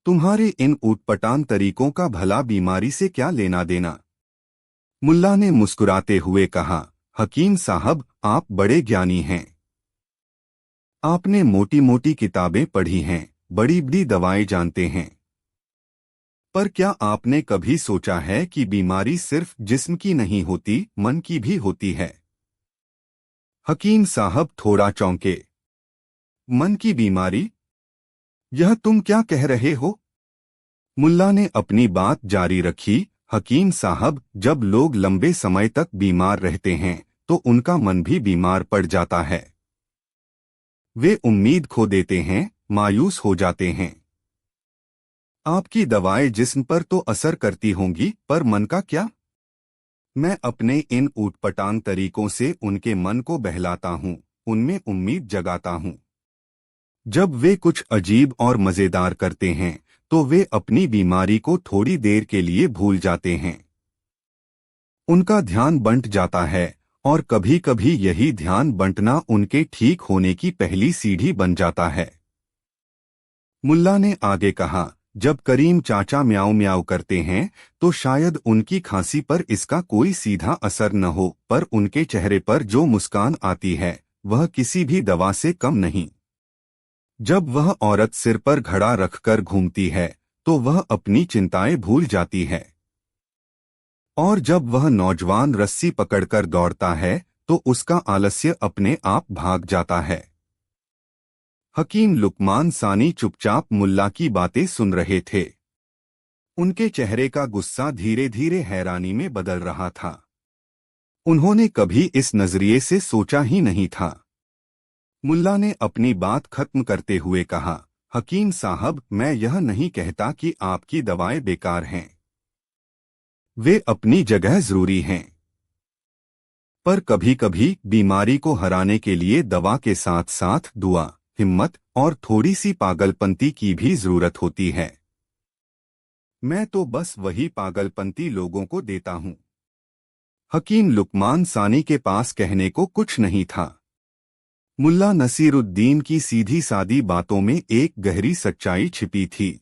तुम्हारे इन ऊटपटांग तरीकों का भला बीमारी से क्या लेना देना? मुल्ला ने मुस्कुराते हुए कहा, हकीम साहब आप बड़े ज्ञानी हैं। आपने मोटी मोटी किताबें पढ़ी हैं, बड़ी बड़ी दवाएं जानते हैं, पर क्या आपने कभी सोचा है कि बीमारी सिर्फ जिस्म की नहीं होती, मन की भी होती है? हकीम साहब थोड़ा चौंके। मन की बीमारी? यह तुम क्या कह रहे हो? मुल्ला ने अपनी बात जारी रखी। हकीम साहब, जब लोग लंबे समय तक बीमार रहते हैं तो उनका मन भी बीमार पड़ जाता है। वे उम्मीद खो देते हैं, मायूस हो जाते हैं। आपकी दवाएं जिस्म पर तो असर करती होंगी, पर मन का क्या? मैं अपने इन ऊटपटांग तरीकों से उनके मन को बहलाता हूँ, उनमें उम्मीद जगाता हूँ। जब वे कुछ अजीब और मजेदार करते हैं तो वे अपनी बीमारी को थोड़ी देर के लिए भूल जाते हैं। उनका ध्यान बंट जाता है और कभी कभी यही ध्यान बंटना उनके ठीक होने की पहली सीढ़ी बन जाता है। मुल्ला ने आगे कहा, जब करीम चाचा म्याऊं म्याऊं करते हैं तो शायद उनकी खांसी पर इसका कोई सीधा असर न हो, पर उनके चेहरे पर जो मुस्कान आती है वह किसी भी दवा से कम नहीं। जब वह औरत सिर पर घड़ा रखकर घूमती है तो वह अपनी चिंताएं भूल जाती है, और जब वह नौजवान रस्सी पकड़कर दौड़ता है तो उसका आलस्य अपने आप भाग जाता है। हकीम लुकमान सानी चुपचाप मुल्ला की बातें सुन रहे थे। उनके चेहरे का गुस्सा धीरे धीरे हैरानी में बदल रहा था। उन्होंने कभी इस नजरिए से सोचा ही नहीं था। मुल्ला ने अपनी बात खत्म करते हुए कहा, हकीम साहब, मैं यह नहीं कहता कि आपकी दवाएं बेकार हैं। वे अपनी जगह जरूरी हैं, पर कभी कभी बीमारी को हराने के लिए दवा के साथ साथ दुआ, हिम्मत और थोड़ी सी पागलपंती की भी जरूरत होती है। मैं तो बस वही पागलपंती लोगों को देता हूं। हकीम लुकमान सानी के पास कहने को कुछ नहीं था। मुल्ला नसीरुद्दीन की सीधी सादी बातों में एक गहरी सच्चाई छिपी थी।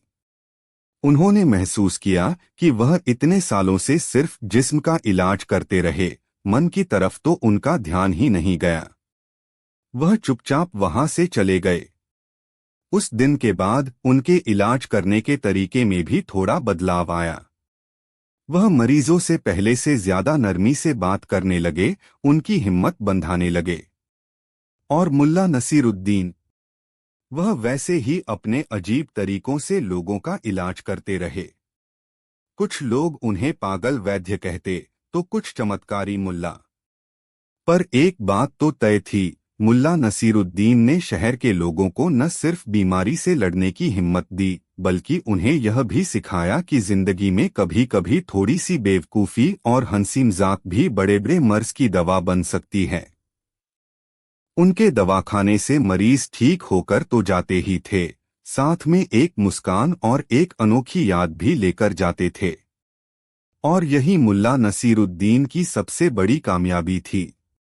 उन्होंने महसूस किया कि वह इतने सालों से सिर्फ जिस्म का इलाज करते रहे, मन की तरफ तो उनका ध्यान ही नहीं गया। वह चुपचाप वहां से चले गए। उस दिन के बाद उनके इलाज करने के तरीके में भी थोड़ा बदलाव आया। वह मरीजों से पहले से ज्यादा नरमी से बात करने लगे, उनकी हिम्मत बंधाने लगे। और मुल्ला नसीरुद्दीन, वह वैसे ही अपने अजीब तरीकों से लोगों का इलाज करते रहे। कुछ लोग उन्हें पागल वैद्य कहते तो कुछ चमत्कारी मुल्ला। पर एक बात तो तय थी, मुल्ला नसीरुद्दीन ने शहर के लोगों को न सिर्फ बीमारी से लड़ने की हिम्मत दी, बल्कि उन्हें यह भी सिखाया कि जिंदगी में कभी कभी थोड़ी सी बेवकूफ़ी और हंसी मजाक भी बड़े बड़े मर्ज की दवा बन सकती है। उनके दवाखाने से मरीज ठीक होकर तो जाते ही थे, साथ में एक मुस्कान और एक अनोखी याद भी लेकर जाते थे। और यही मुल्ला नसीरुद्दीन की सबसे बड़ी कामयाबी थी।